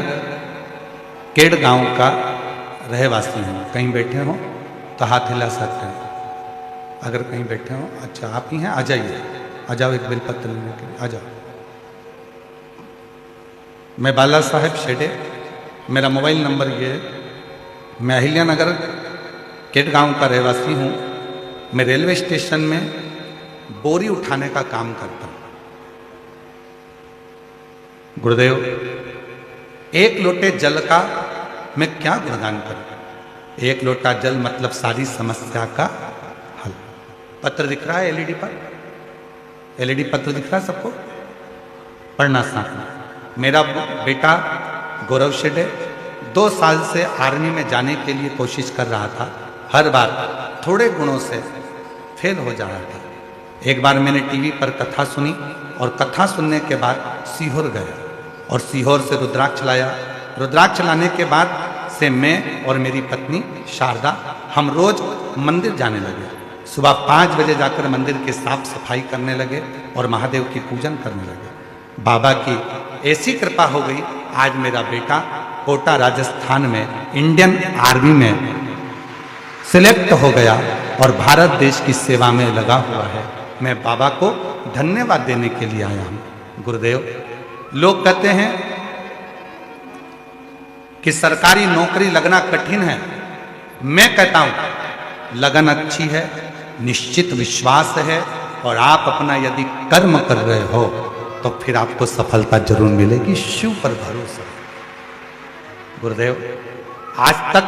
केड़ गांव का रहवासी हूँ। कहीं बैठे हो तो हाथ हिला सकते हैं। अगर कहीं बैठे हो, अच्छा आप ही हैं, आ जाइए, आ जाओ एक बेलपत्र लेने के लिए, आ जाओ। मैं बाला साहेब शेडे, मेरा मोबाइल नंबर ये है। मैं अहिल्या नगर केड़ गांव का रहवासी हूँ। मैं रेलवे स्टेशन में बोरी उठाने का काम करता हूँ। गुरुदेव, एक लोटे जल का मैं क्या गुणगान करूं। एक लोटा जल मतलब सारी समस्या का हल। पत्र दिख रहा है एलईडी पर, एलईडी पत्र दिख रहा है सबको, पढ़ना साथ में। मेरा बेटा गौरव शेडे 2 साल से आर्मी में जाने के लिए कोशिश कर रहा था। हर बार थोड़े गुणों से फेल हो जा रहा था। एक बार मैंने टीवी पर कथा सुनी, और कथा सुनने के बाद सीहोर गया, और सीहोर से रुद्राक्ष लाया। रुद्राक्ष लाने के बाद से मैं और मेरी पत्नी शारदा हम रोज मंदिर जाने लगे। सुबह 5 बजे जाकर मंदिर की साफ सफाई करने लगे और महादेव की पूजन करने लगे। बाबा की ऐसी कृपा हो गई, आज मेरा बेटा कोटा राजस्थान में इंडियन आर्मी में सिलेक्ट हो गया और भारत देश की सेवा में लगा हुआ है। मैं बाबा को धन्यवाद देने के लिए आया हूं। गुरुदेव, लोग कहते हैं कि सरकारी नौकरी लगना कठिन है। मैं कहता हूं लगन अच्छी है, निश्चित विश्वास है, और आप अपना यदि कर्म कर रहे हो तो फिर आपको सफलता जरूर मिलेगी। शिव पर भरोसा। गुरुदेव, आज तक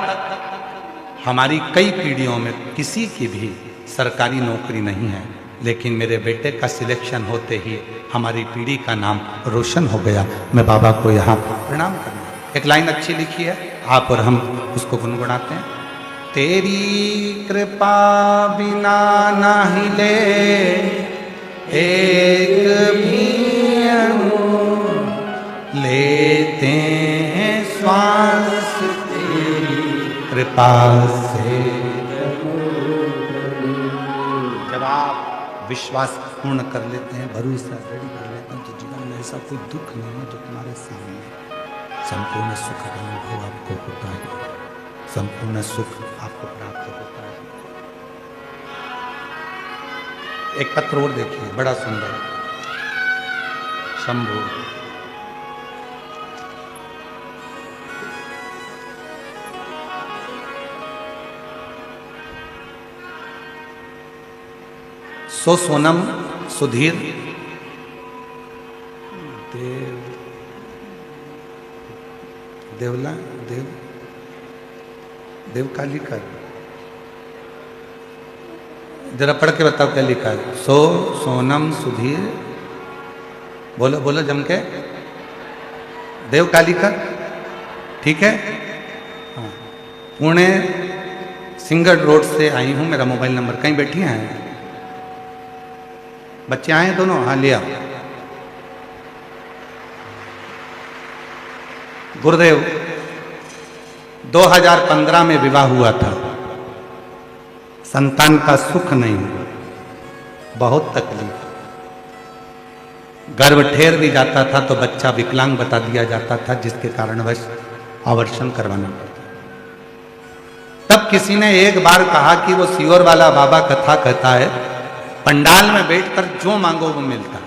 हमारी कई पीढ़ियों में किसी की भी सरकारी नौकरी नहीं है, लेकिन मेरे बेटे का सिलेक्शन होते ही हमारी पीढ़ी का नाम रोशन हो गया। मैं बाबा को यहाँ प्रणाम करना। एक लाइन अच्छी लिखी है, आप और हम उसको गुनगुनाते हैं। तेरी कृपा बिना ना हिले एक भी अणु, लेते हैं श्वास तेरी कृपा से। जब आप विश्वास पूर्ण कर लेते हैं, भरोसा रेडी कर लेते हैं, तो जीवन में ऐसा कोई दुख नहीं है जो तुम्हारे सामने। संपूर्ण सुख का अनुभव आपको होता है, संपूर्ण सुख आपको प्राप्त होता है। एक पत्र और देखिए, बड़ा सुंदर। शंभू, सो सोनम सुधीर देवला देव का लिखा है, जरा पढ़ के बताओ क्या लिखा है। सो सोनम सुधीर, बोलो बोलो जम के। देव कालीकर, ठीक है। हाँ, पुणे सिंगल रोड से आई हूँ। मेरा मोबाइल नंबर, कहीं बैठी हैं बच्चे आए दोनों? हाँ, ले आओ। गुरुदेव, 2015 में विवाह हुआ था। संतान का सुख नहीं, बहुत तकलीफ। गर्भ ठेर भी जाता था तो बच्चा विकलांग बता दिया जाता था, जिसके कारणवश आवर्षण करवाना पड़ता। तब किसी ने एक बार कहा कि वो सीहोर वाला बाबा कथा कहता है, पंडाल में बैठकर जो मांगो वो मिलता।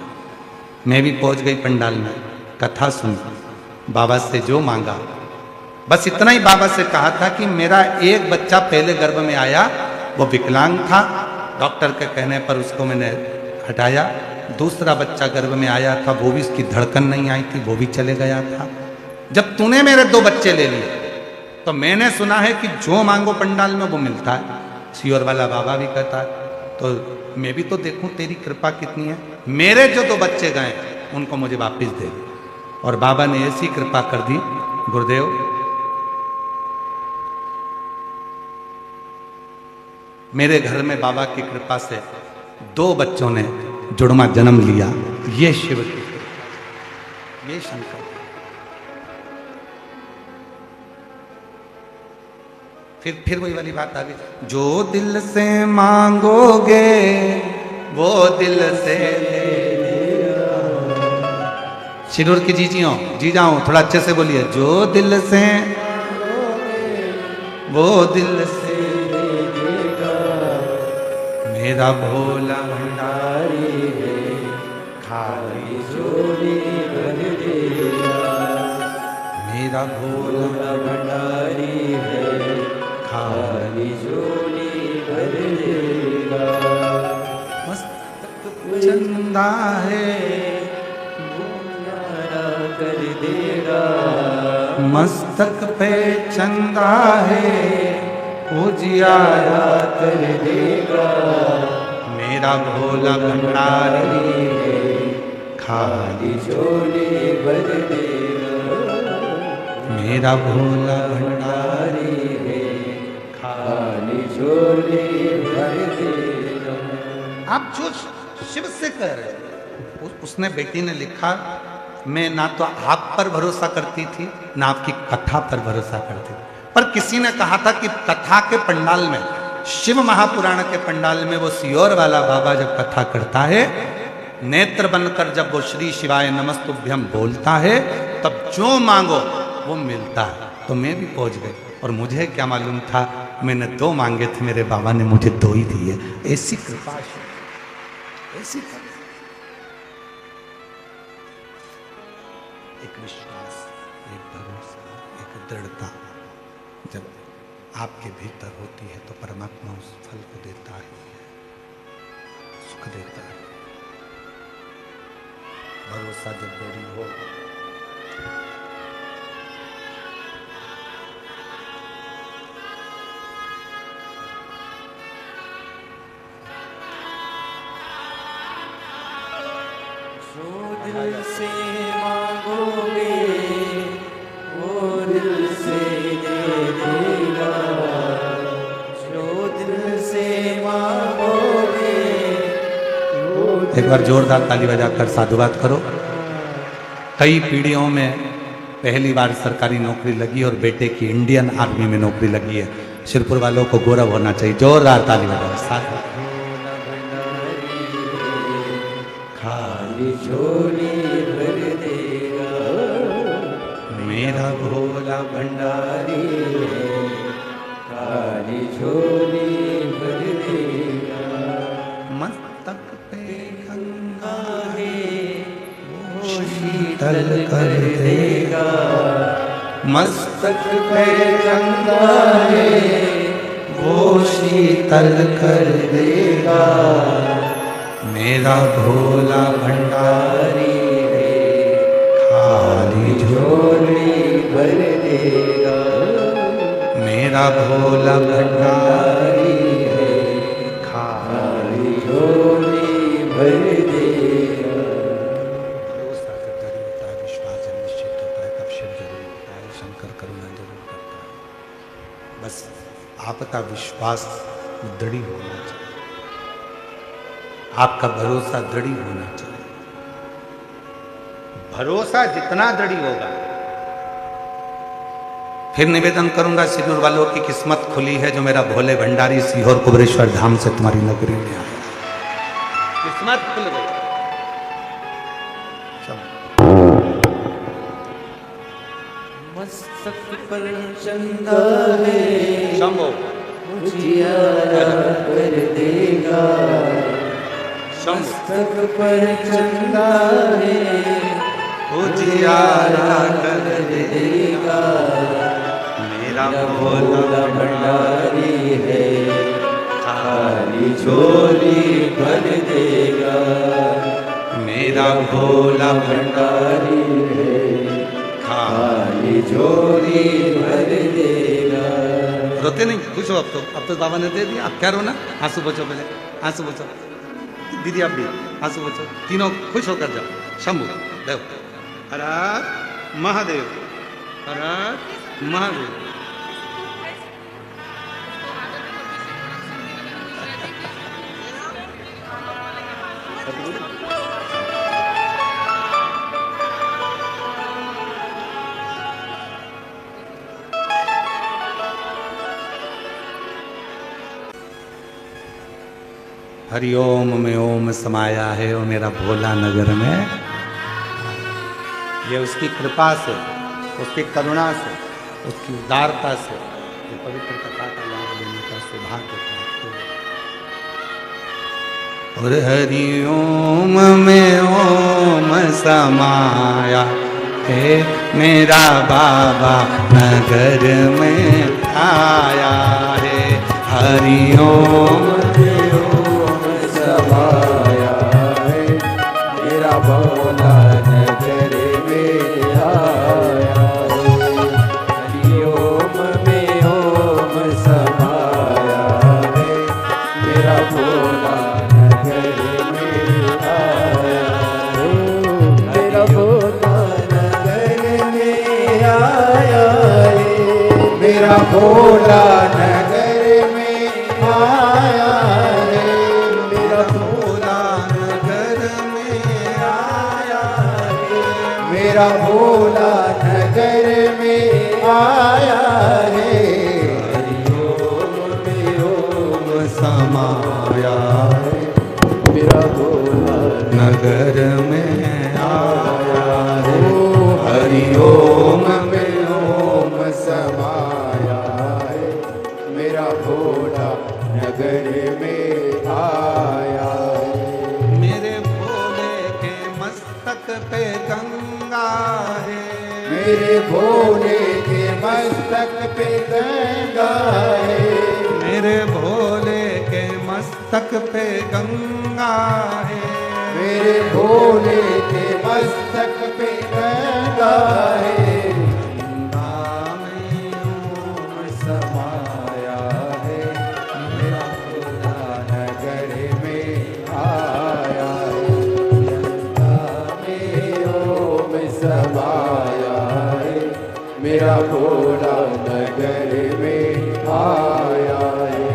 मैं भी पहुंच गई पंडाल में, कथा सुन, बाबा से जो मांगा, बस इतना ही बाबा से कहा था कि मेरा एक बच्चा पहले गर्भ में आया, वो विकलांग था, डॉक्टर के कहने पर उसको मैंने हटाया। दूसरा बच्चा गर्भ में आया था, वो भी उसकी धड़कन नहीं आई थी, वो भी चले गया था। जब तूने मेरे 2 बच्चे ले लिए तो मैंने सुना है कि जो मांगो पंडाल में वो मिलता है। सियोर वाला बाबा भी कहता है, तो मैं भी तो देखूं तेरी कृपा कितनी है। मेरे जो 2 बच्चे गए उनको मुझे वापस दे। और बाबा ने ऐसी कृपा कर दी, गुरुदेव मेरे घर में बाबा की कृपा से 2 बच्चों ने जुड़वा जन्म लिया। ये शिव की, ये शंकर। फिर वही वाली बात आ गई, जो दिल से मांगोगे वो दिल से शिरूर की जी जाओ थोड़ा अच्छे से बोलिए। जो दिल से वो दिल से मेरा भोला भंडारी है, खाली झोली भर देगा। मेरा भोला भंडारी है, खाली झोली भर देगा। मस्तक चंदा है वो न्यारा कर देगा। मस्तक पे चंदा है उजियारा कर देगा। मेरा भोला भंडारी है, खाली झोली भर देगा। मेरा भोला भंडारी है, खाली झोली भर देगा। आप जो शिव से कह रहे हैं, उसने बेटी ने लिखा, मैं ना तो आप पर भरोसा करती थी ना आपकी कथा पर भरोसा करती थी, पर किसी ने कहा था कि कथा के पंडाल में, शिव महापुराण के पंडाल में वो सियोर वाला बाबा जब कथा करता है, नेत्र बनकर जब वो श्री शिवाय नमस्तुभ्यम बोलता है, तब जो मांगो वो मिलता है। तो मैं भी पहुंच गई। और मुझे क्या मालूम था, मैंने 2 मांगे थे, मेरे बाबा ने मुझे 2 ही दिए। ऐसी कृपा, ऐसी कृपा। एक विश्वास, एक भरोसा, एक दृढ़ता जब आपके भीतर होती है तो परमात्मा उस फल को देता है, सुख देता है। भरोसा जब बड़ी हो, दिल से मांगोगे वो दिल से दे देगा। जो दिल से मांगोगे। एक बार जोरदार ताली बजाकर साधुवाद करो। कई पीढ़ियों में पहली बार सरकारी नौकरी लगी और बेटे की इंडियन आर्मी में नौकरी लगी है। शिरपुर वालों को गौरव होना चाहिए। जोरदार ताली बजाओ। साधुवाद। खाली झोली भर देगा। मेरा भोला भंडारी है, खाली झोली भर देगा। मस्तक पे गंगा है वो शीतल कर देगा। मस्तक पे गंगा है वो शीतल कर देगा। मेरा भोला भंडारी है, खाली झोली भर देगा। मेरा भोला भंडारी है, खाली झोली भर देगा। भरोसा जब जरूर होता है, विश्वास जब निश्चित होता है, तब शिव जरूर होता है, शंकर करुणा जरूर करता है। बस आपका विश्वास दृढ़ होना चाहिए, आपका भरोसा दृढ़ होना चाहिए। भरोसा जितना दृढ़ होगा, फिर निवेदन करूंगा सिरूर वालों की किस्मत खुली है जो मेरा भोले भंडारी सीहोर कुबरेश्वर धाम से तुम्हारी नौकरी में आया। किस्मत खुल गई। मस्तक पर चंदा है शंभो उजियारा कर देगा। मस्तक पर चंदा है उजियारा कर देगा। मेरा भोला भंडारी है, खाली झोली भर देगा। मेरा भोला भंडारी है, खाली झोली भर देगा। रोते नहीं, खुश हो अब तो बाबा ने दे दिया, अब क्या रोना। आंसू बचो, पहले आंसू बचो। दीदी आप भी आंसू बचो, तीनों खुश होकर जाओ। शंभु देव, हर हर महादेव, हर हर महादेव। हरिओम में ओम समाया है वो मेरा भोला नगर में। ये उसकी कृपा से, उसकी करुणा से, उसकी उदारता से ये पवित्र कथा का लाभ लेने का सौभाग्य प्राप्त हुआ। और हरिओम में ओम समाया है मेरा बाबा नगर में आया है। हरिओम समाया है मेरा भोला नगर में आया है। हरिओम में ओम समाया है मेरा भोला नगर में आया है। मेरा भोला नगर में आया है। मेरा भोला नगर में आया है। मेरा भोला नगर में आया है। मेरा भोला नगर में आया है। हरिओम में ओम समाया है मेरा भोला नगर में आया है। हरिओम में ओम समाया है मेरा भोला नगर में आया है। मेरे भोले के मस्तक पे गंगा है। मेरे भोले के मस्तक पे गंगा है। मेरे भोले के मस्तक पे गंगा है। मेरे भोले के मस्तक पे गंगा है। गंगा में ओम समाया है मेरा भोला नगर में आया है। में ओम समाया है मेरा भोला नगर में आया है।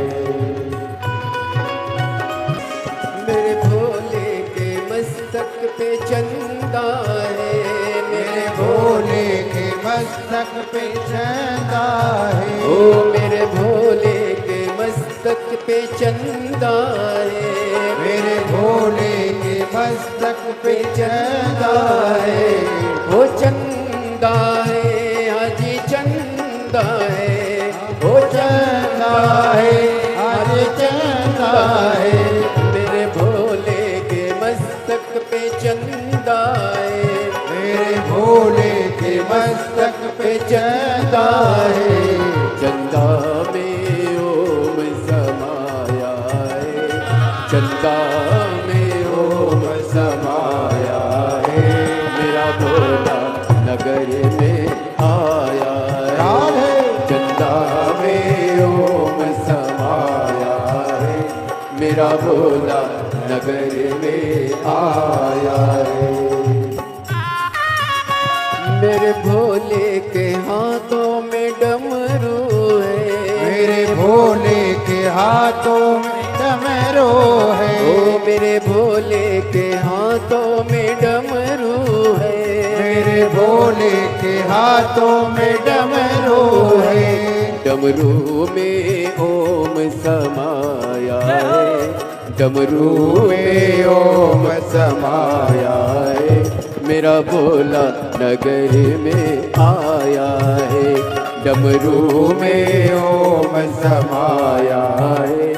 मेरे भोले के मस्तक पे चंदा है। मेरे भोले के मस्तक पे चंदा है। ओ मेरे भोले के मस्तक पे चंदा है। मेरे भोले के मस्तक पे चंदा है। वो चंदा है हाजी चंदा है। वो चंदा है आज चंदा है। मेरे भोले के मस्तक पे चंदा है। मेरे भोले के मस्तक पे चंदा है। चंदा में ओम समाया है। चंदा में ओम समाया है मेरा भोला नगर में आया है। चंदा में ओम समाया है मेरा भोला नगर में आया है। मेरे भोले के हाथों में डमरू है। मेरे भोले के हाथों में डमरू है। ओ मेरे भोले के हाथों में डमरू है। मेरे भोले के हाथों में डमरू है। डमरू में ओम समाया है। डमरू में ओम समाया है मेरा भोला नगर में आया है। डमरू में ओम समाया है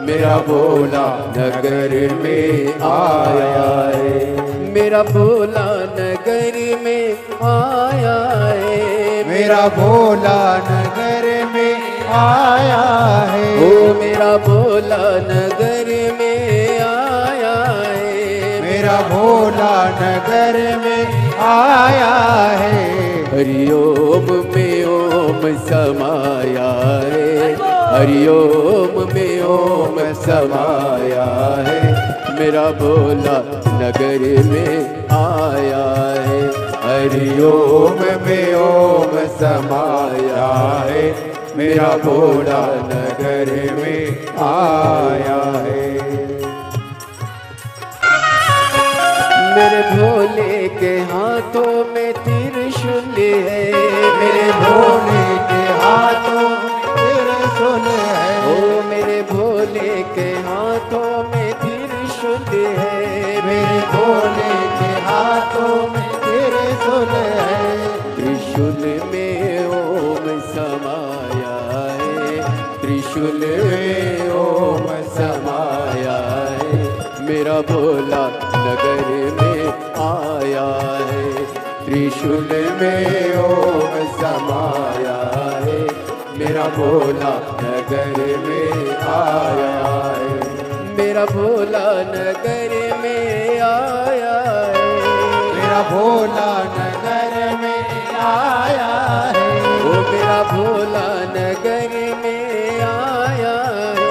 मेरा भोला नगर में आया है। मेरा भोला नगर में आया है। मेरा भोला नगर में आया है। ओ मेरा भोला नगर भोला नगर में आया है। हरिओम में ओम समाया है, हरिओम में ओम समाया है, मेरा भोला नगर में आया है। हरिओम में ओम समाया है, मेरा भोला नगर में आया है। मेरे भोले के हाथों में त्रिशूल है, मेरे भोले के हाथों त्रिशूल है। ओ मेरे भोले के हाथों में त्रिशूल है, मेरे भोले के हाथों में त्रिशूल है। त्रिशूल में ओम समाया है, त्रिशूल में ओम समाया है, मेरा भोला नगर में आया है। त्रिशूल में ओम समाया है, मेरा भोला नगर में आया है। मेरा भोला नगर में आया है, मेरा भोला नगर में आया है। ओ मेरा भोला नगर में आया है,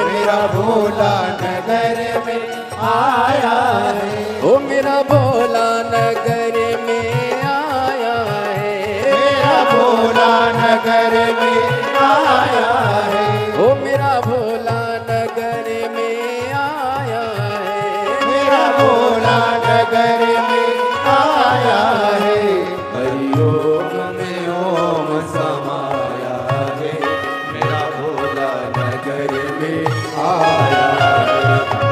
मेरा भोला नगर में आया है। ओ मेरा भोला नगर में आया है, मेरा भोला नगर में आया है। ओ मेरा भोला नगर में आया है, मेरा भोला नगर में आया है। हरिओम में ओम समाया है, मेरा भोला नगर में आया है।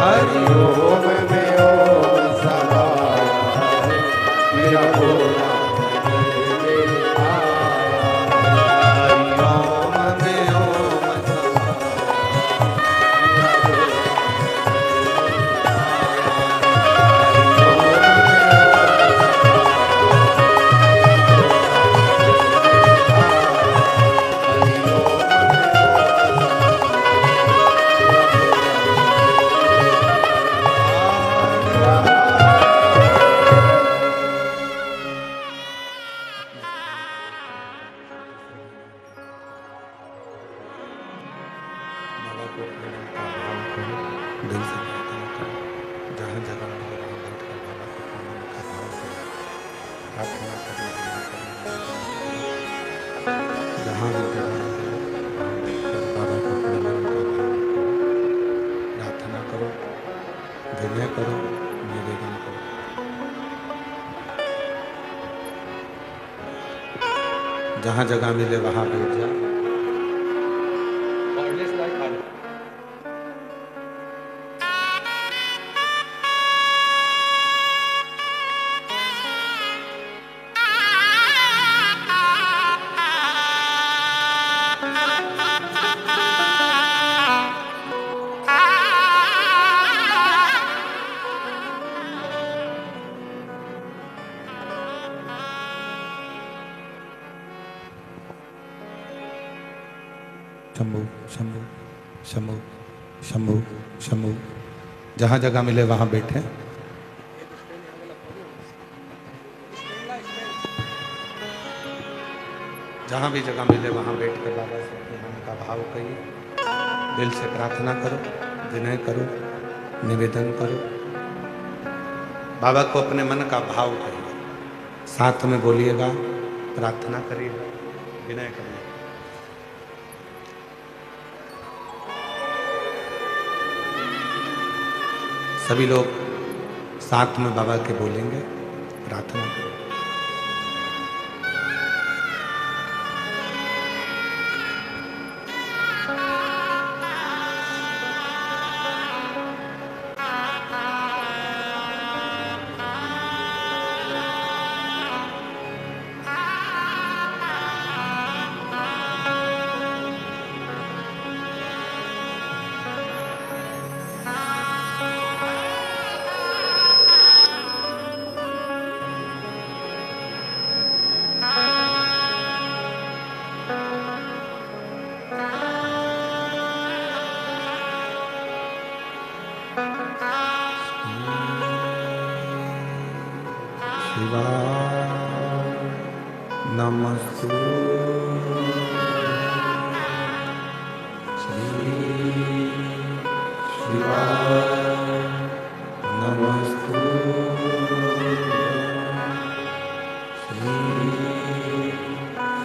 हरिओम में ओम समाया है, मेरा भोला नगर में आया है। हरिओम में ओम बाबा को अपने मन का भाव करो, दिल से प्रार्थना करो। जहाँ जगह मिले वहाँ बैठकर बाबा को अपने मन का भाव करो, प्रार्थना करो, जहाँ भी जगह मिले वहाँ बैठकर बाबा को अपने मन का भाव करो, प्रार्थना करो, विनय करो, निवेदन करो। जहाँ जगह मिले वहाँ बैठ जाओ। शंभू शंभू शंभू शंभू शंभू। जहाँ जगह मिले वहाँ बैठे। जहाँ भी जगह मिले वहाँ बैठ कर बाबा से अपने मन का भाव कहिए, दिल से प्रार्थना करो, विनय करो, निवेदन करो। बाबा को अपने मन का भाव कहिए, साथ में बोलिएगा, प्रार्थना करिएगा, विनय करिएगा। सभी लोग साथ में बाबा के बोलेंगे, प्रार्थना करें। शिवाय नमस्तु श्री शिवाय नमस्तु श्री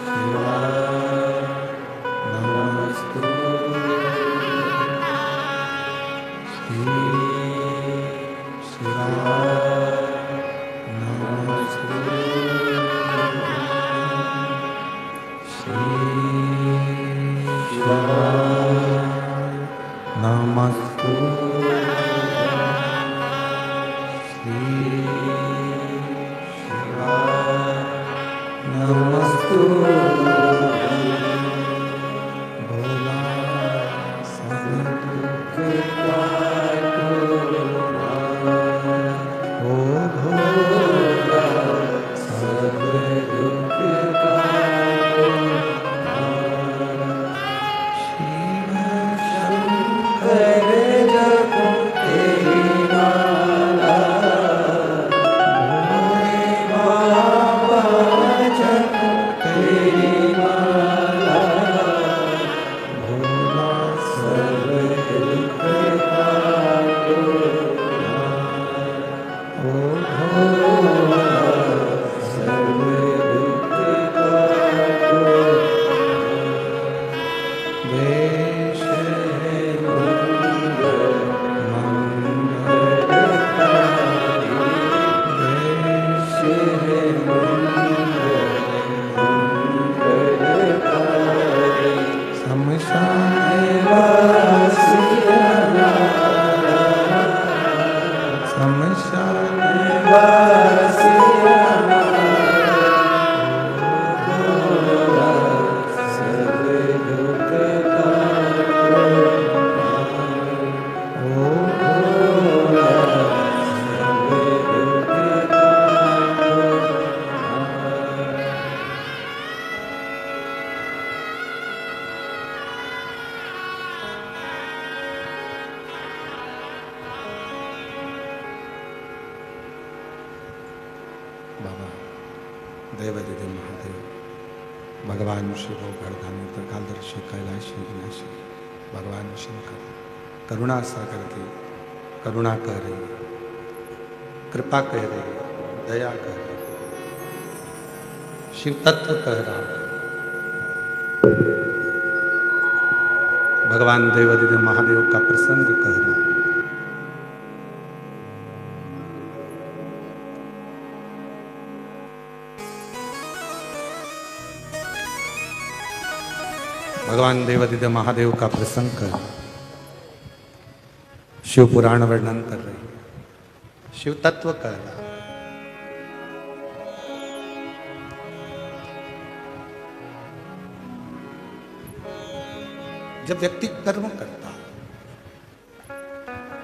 शिवाय नमस्तु श्री शिवाय नमस्तु श्री शिवाय नमस्तु श्री शिवाय नमस्तु भोला सब दुख काटो ओ भोला सब दुख काटो शिव शंकर जपो तेरी माला भोले बाबा जपो तेरी माला भोला सब दुख काटो ओ भोला सब दुख काटो देश है मंगलकारी देश है मंगलकारी शमशान वासिया शमशान वासिया सब दुख काटो ओ भोला सब दुख काटो बाबा देवादिदेव महादेव भगवान शिव गर्धानी त्रिकालदर्शी कैलाशी विनाशी भगवान शंकर करुणा सागर की करुणा कह रही कृपा कह रही दया कह रही शिव तत्व कह रहा भगवान देवादिदेव महादेव का प्रसंग कह रहा भगवान देवादिदेव महादेव का प्रसंग कर शिव पुराण वर्णन कर रही शिव तत्व कर रहा जब व्यक्ति कर्म करता है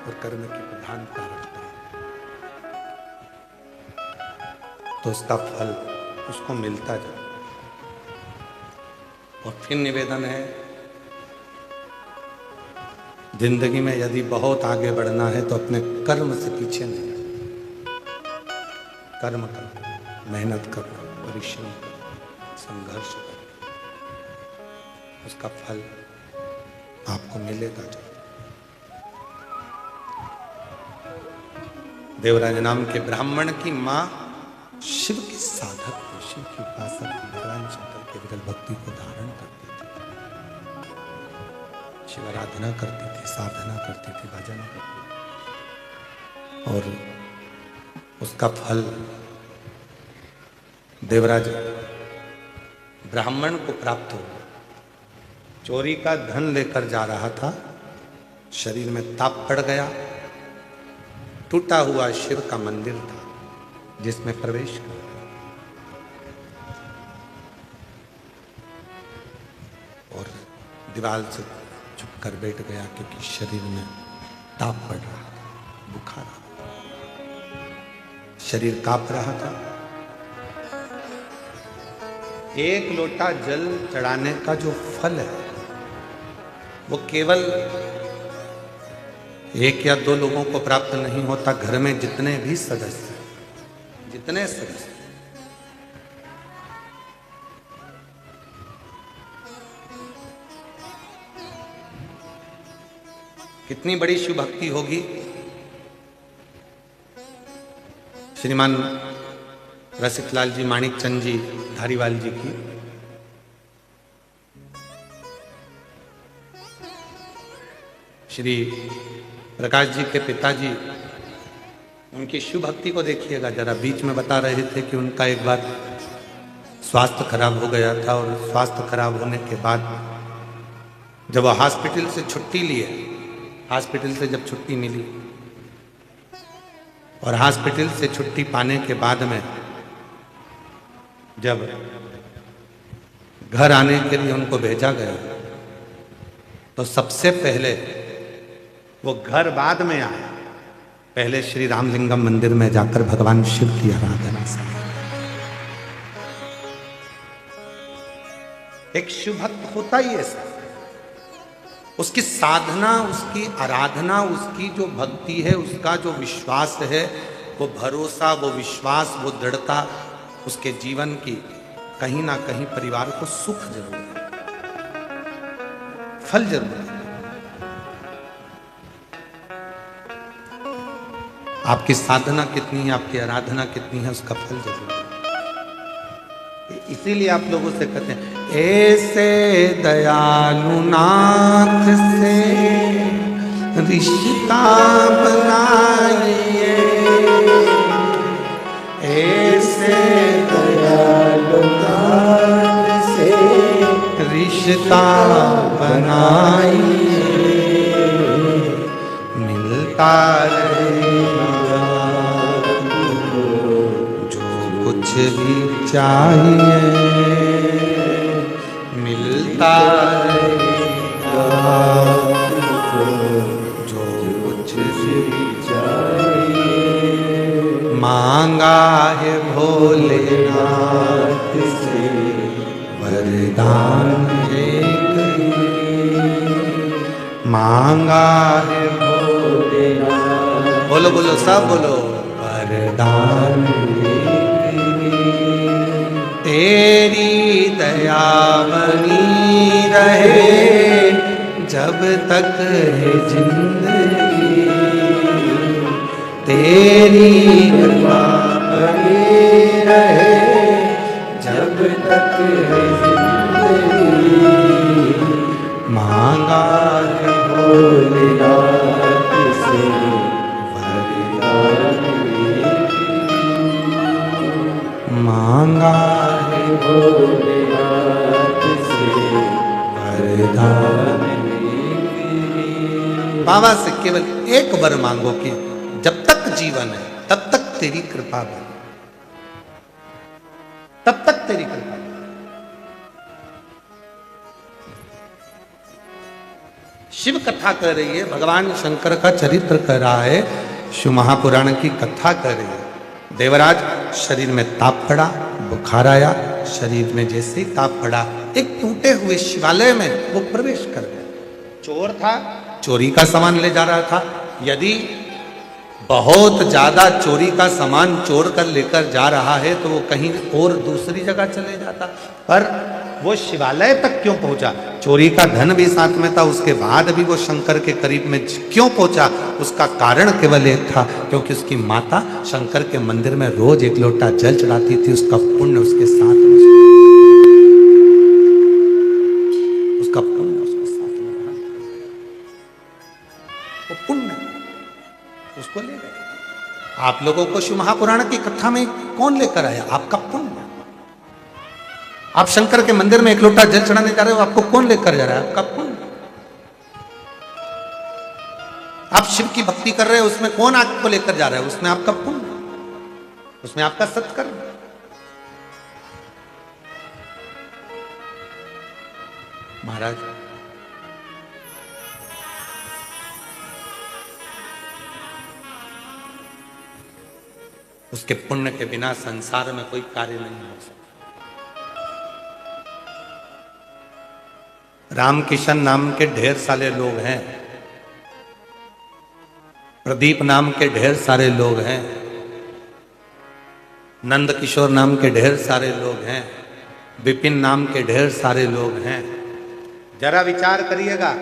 और कर्म की प्रधानता रखता है तो उसका फल उसको मिलता जाता और फिर निवेदन है जिंदगी में यदि बहुत आगे बढ़ना है तो अपने कर्म से पीछे नहीं हटना। कर्म करो, मेहनत करो, परिश्रम करो, संघर्ष करो, उसका फल आपको मिलेगा। देवराज नाम के ब्राह्मण की मां शिव की साधक थी, शिव की उपासक थी, भगवान शंकर के विरल भक्ति को धारण करती थी, शिव आराधना करती थी, साधना करती थी, भजन करती थी और उसका फल देवराज ब्राह्मण को प्राप्त हो। चोरी का धन लेकर जा रहा था, शरीर में ताप पड़ गया, टूटा हुआ शिव का मंदिर था जिसमें प्रवेश कर और दीवार से चुप कर बैठ गया क्योंकि शरीर में ताप पड़ रहा था, बुखार, शरीर कांप रहा था। एक लोटा जल चढ़ाने का जो फल है वो केवल एक या दो लोगों को प्राप्त नहीं होता, घर में जितने भी सदस्य, इतने सही। कितनी बड़ी शिव भक्ति होगी श्रीमान रसिकलाल जी माणिक चंद जी धारीवाल जी की। श्री प्रकाश जी के पिताजी, उनकी शिव भक्ति को देखिएगा जरा। बीच में बता रहे थे कि उनका एक बार स्वास्थ्य खराब हो गया था और स्वास्थ्य खराब होने के बाद जब वह हॉस्पिटल से छुट्टी लिए, हॉस्पिटल से जब छुट्टी मिली और हॉस्पिटल से छुट्टी पाने के बाद में जब घर आने के लिए उनको भेजा गया तो सबसे पहले वो घर बाद में आया, पहले श्री रामलिंगम मंदिर में जाकर भगवान शिव की आराधना से। एक शिव भक्त होता ही ऐसा, उसकी साधना, उसकी आराधना, उसकी जो भक्ति है, उसका जो विश्वास है, वो भरोसा, वो विश्वास, वो दृढ़ता उसके जीवन की कहीं ना कहीं परिवार को सुख जरूर है, फल जरूर है। आपकी साधना कितनी है, आपकी आराधना कितनी है, उसका फल जरूर है। इसीलिए आप लोगों से कहते हैं ऐसे दयालु नाथ से रिश्ता बनाइए, ऐसे दयालु नाथ से रिश्ता बनाइए, मिलता रहेगा जो कुछ भी चाहिए, मिलता रहेगा जो कुछ भी चाहिए। मांगा है भोलेनाथ से वरदान एक ही, मांगा है भोलेनाथ, बोलो बोलो सब बोलो, वरदान तेरी दया बनी रहे जब तक है जिंदगी, तेरी कृपा बनी रहे जब तक है जिंदगी। मांगा है भोलेनाथ से वरदान, मांगा है भोलेनाथ से वरदान। बाबा से केवल एक वर मांगो कि जब तक जीवन है तब तक तेरी कृपा बने, तब तक तेरी कृपा। शिव कथा कर रही है, भगवान शंकर का चरित्र कर रहा है, शिव महापुराण की कथा कर रही है। देवराज शरीर में ताप पड़ा, बुखार आया, शरीर में जैसे ही ताप पड़ा एक टूटे हुए शिवालय में वो प्रवेश कर गया। चोर था, चोरी का सामान ले जा रहा था। यदि बहुत ज्यादा चोरी का सामान चोर कर लेकर जा रहा है तो वो कहीं और दूसरी जगह चले जाता, पर वो शिवालय तक क्यों पहुंचा? चोरी का धन भी साथ में था, उसके बाद भी वो शंकर के करीब में क्यों पहुंचा? उसका कारण केवल एक था, क्योंकि उसकी माता शंकर के मंदिर में रोज एक लोटा जल चढ़ाती थी। उसका पुण्य उसके साथ में, उसका पुण्य उसके साथ में रहा, वो पुण्य उसको ले गए। आप लोगों को शिव महापुराण की कथा में कौन लेकर आया? आपका पुण्य। आप शंकर के मंदिर में एक लोटा जल चढ़ाने जा रहे हो, आपको कौन लेकर जा रहा है? आपका पुण्य। आप शिव की भक्ति कर रहे हो, उसमें कौन आपको लेकर जा रहा है? उसमें आपका पुण्य, उसमें आपका सत्कर्म। महाराज उसके पुण्य के बिना संसार में कोई कार्य नहीं हो सकता। रामकिशन नाम के ढेर सारे लोग हैं, प्रदीप नाम के ढेर सारे लोग हैं, नंद किशोर नाम के ढेर सारे लोग हैं, विपिन नाम के ढेर सारे लोग हैं। जरा विचार करिएगा,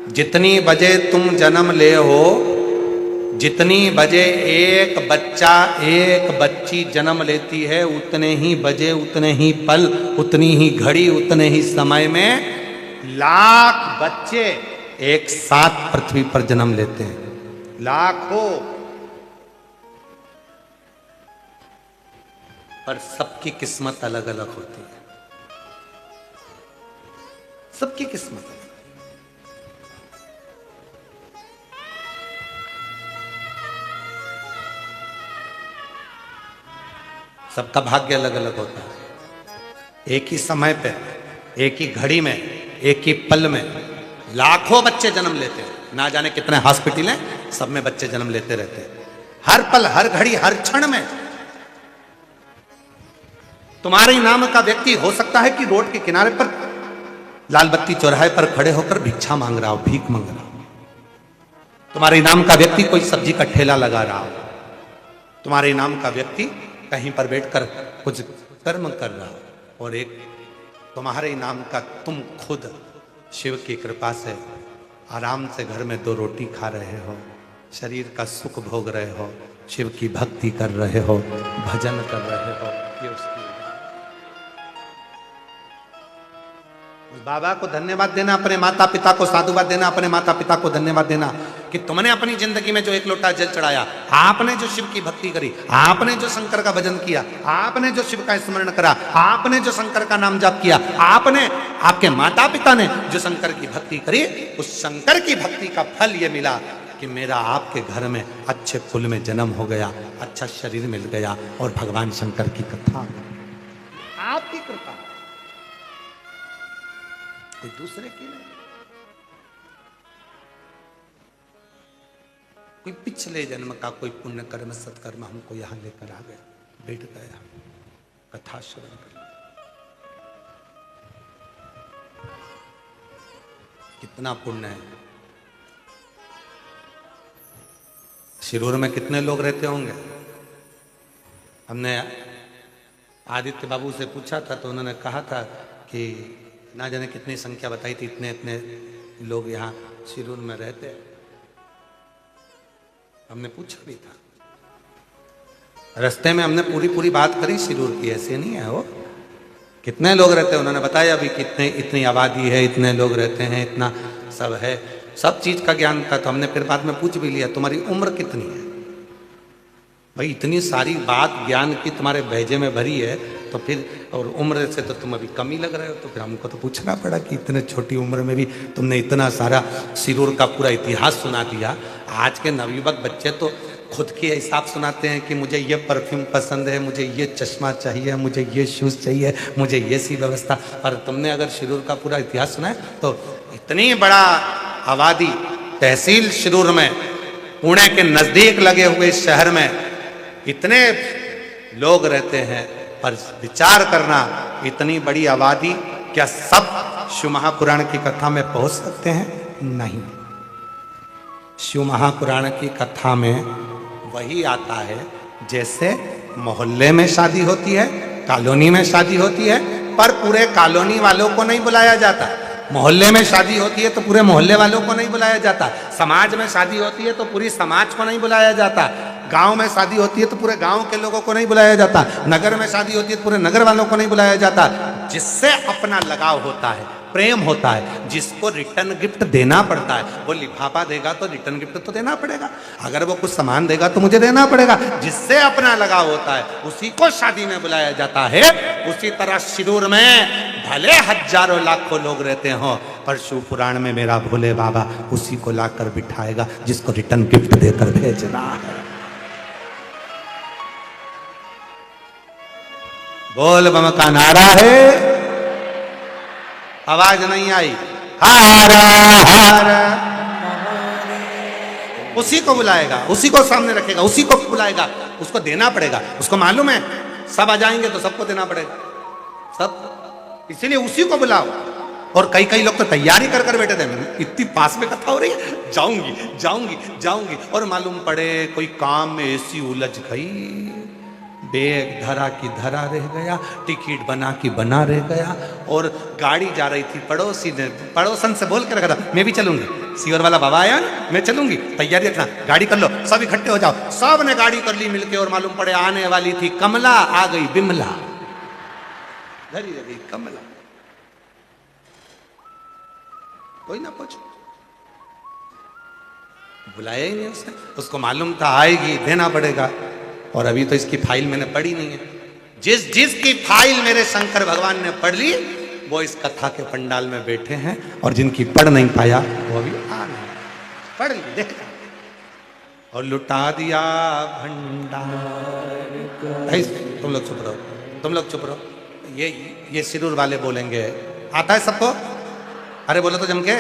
जितनी बजे तुम जन्म ले हो, जितनी बजे एक बच्चा एक बच्ची जन्म लेती है, उतने ही बजे, उतने ही पल, उतनी ही घड़ी, उतने ही समय में लाख बच्चे एक साथ पृथ्वी पर जन्म लेते हैं। लाखों। पर सबकी किस्मत अलग अलग होती है, सबकी किस्मत अलग। सबका भाग्य अलग अलग होता है। एक ही समय पे, एक ही घड़ी में, एक ही पल में लाखों बच्चे जन्म लेते हैं। ना जाने कितने हॉस्पिटल हैं, सब में बच्चे जन्म लेते रहते हैं। हर पल, हर घड़ी, हर क्षण में। तुम्हारे नाम का व्यक्ति हो सकता है कि रोड के किनारे पर लाल बत्ती चौराहे पर खड़े होकर भिक्षा मांग रहा हो, भीख मांग रहा हो। तुम्हारे नाम का व्यक्ति कोई सब्जी का ठेला लगा रहा हो। तुम्हारे नाम का व्यक्ति कहीं पर बैठकर कुछ कर्म कर रहा हो। और एक तुम्हारे नाम का तुम खुद शिव की कृपा से आराम से घर में 2 रोटी खा रहे हो, शरीर का सुख भोग रहे हो, शिव की भक्ति कर रहे हो, भजन कर रहे हो। ये उसकी बाबा को धन्यवाद देना, अपने माता पिता को साधुवाद देना, अपने माता पिता को धन्यवाद देना कि तुमने अपनी जिंदगी में जो 1 लोटा जल चढ़ाया, आपने जो शिव की भक्ति करी, आपने जो शंकर का भजन किया, आपने जो शिव का स्मरण करा, आपने जो शंकर का नाम जाप किया, आपने, आपके माता पिता ने जो शंकर की भक्ति करी, उस शंकर की भक्ति का फल ये मिला कि मेरा आपके घर में अच्छे कुल में जन्म हो गया, अच्छा शरीर मिल गया और भगवान शंकर की कथा। आपकी कृपा, कोई दूसरे की नहीं। कोई पिछले जन्म का कोई पुण्य कर्म सत्कर्म हमको यहां लेकर आ गया, बैठ गया, कथा श्रवण कर। कितना पुण्य है। शिरूर में कितने लोग रहते होंगे? हमने आदित्य बाबू से पूछा था तो उन्होंने कहा था कि ना जाने कितनी संख्या बताई थी, इतने इतने लोग यहाँ शिरूर में रहते। हमने पूछा भी था, रास्ते में हमने पूरी बात करी शिरूर की। ऐसे नहीं है वो, कितने लोग रहते हैं उन्होंने बताया भी, कितने, इतनी आबादी है, इतने लोग रहते हैं, इतना सब है, सब चीज का ज्ञान था। तो हमने फिर बाद में पूछ भी लिया, तुम्हारी उम्र कितनी है भाई? इतनी सारी बात ज्ञान की तुम्हारे भेजे में भरी है, तो फिर, और उम्र से तो तुम अभी कम ही लग रहे हो। तो फिर हमको तो पूछना पड़ा कि इतने छोटी उम्र में भी तुमने इतना सारा शिरूर का पूरा इतिहास सुना दिया। आज के नवयुवक बच्चे तो खुद के हिसाब सुनाते हैं कि मुझे ये परफ्यूम पसंद है, मुझे ये चश्मा चाहिए, मुझे ये शूज़ चाहिए, मुझे ये सी व्यवस्था। और तुमने अगर शिरूर का पूरा इतिहास सुना है तो इतनी बड़ा आबादी, तहसील शिरूर में, पुणे के नज़दीक लगे हुए शहर में इतने लोग रहते हैं। पर विचार करना, इतनी बड़ी आबादी, क्या सब शिव महापुराण की कथा में पहुंच सकते हैं? नहीं। शिव महापुराण की कथा में वही आता है जैसे मोहल्ले में शादी होती है, कॉलोनी में शादी होती है, पर पूरे कॉलोनी वालों को नहीं बुलाया जाता। मोहल्ले में शादी होती है तो पूरे मोहल्ले वालों को नहीं बुलाया जाता। समाज में शादी होती है तो पूरी समाज को नहीं बुलाया जाता। गांव में शादी होती है तो पूरे गांव के लोगों को नहीं बुलाया जाता। नगर में शादी होती है तो पूरे नगर वालों को नहीं बुलाया जाता। जिससे अपना लगाव होता है, प्रेम होता है, जिसको रिटर्न गिफ्ट देना पड़ता है, वो लिफाफा देगा तो रिटर्न गिफ्ट तो देना पड़ेगा। अगर वो कुछ सामान देगा तो मुझे देना पड़ेगा। जिससे अपना लगाव होता है उसी को शादी में बुलाया जाता है। उसी तरह शिरूर में भले हजारों लाखों लोग रहते हो, पर शिव पुराण में मेरा भोले बाबा उसी को लाकर बिठाएगा जिसको रिटर्न गिफ्ट देकर भेजना है। बोल बम का नारा है, आवाज नहीं आई। हर हर, उसी को बुलाएगा, उसी को सामने रखेगा, उसी को बुलाएगा, उसको देना पड़ेगा। उसको मालूम है सब आ जाएंगे तो सबको देना पड़ेगा, सब, इसीलिए उसी को बुलाओ। और कई लोग तो तैयारी कर कर बैठे थे, इतनी पास में कथा हो रही है, जाऊंगी जाऊंगी जाऊंगी, और मालूम पड़े कोई काम में ऐसी उलझ गई, बैग धरा की धरा रह गया, टिकट बना की बना रह गया। और गाड़ी जा रही थी, पड़ोसी ने पड़ोसन से बोल के रखा था मैं भी चलूंगी, सीवर वाला बाबा आया ना, मैं चलूंगी, तैयारी रखना, गाड़ी कर लो, सब इकट्ठे हो जाओ। सब ने गाड़ी कर ली मिलके, और मालूम पड़े आने वाली थी कमला, आ गई बिमला, घरी रह गई कमला। कोई ना पूछो, बुलाया ही नहीं उसने, उसको मालूम था आएगी, देना पड़ेगा। और अभी तो इसकी फाइल मैंने पढ़ी नहीं है। जिसकी फाइल मेरे शंकर भगवान ने पढ़ ली वो इस कथा के पंडाल में बैठे हैं, और जिनकी पढ़ नहीं पाया वो अभी आ नहीं, पढ़ ली देखा और लुटा दिया भंडार। तुम लोग चुप रहो, तुम लोग चुप रहो। ये सिरूर वाले बोलेंगे, आता है सबको? अरे बोलो तो जम के,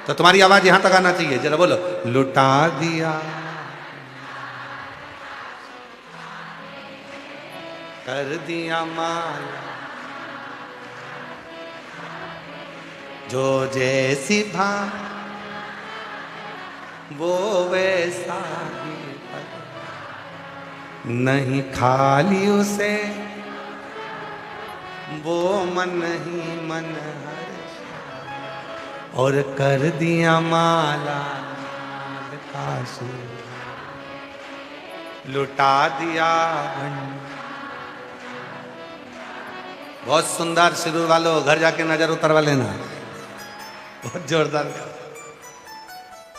तो तुम्हारी आवाज यहां तक आना चाहिए, जरा बोलो, लुटा दिया कर दिया माला, जो जैसी भा वो वैसा ही नहीं, खाली उसे वो मन ही मन हर्ष, और कर दिया माला काशी, लुटा दिया भंडार। बहुत सुंदर सिरूर वालों, घर जाके नजर उतरवा लेना, बहुत जोरदार।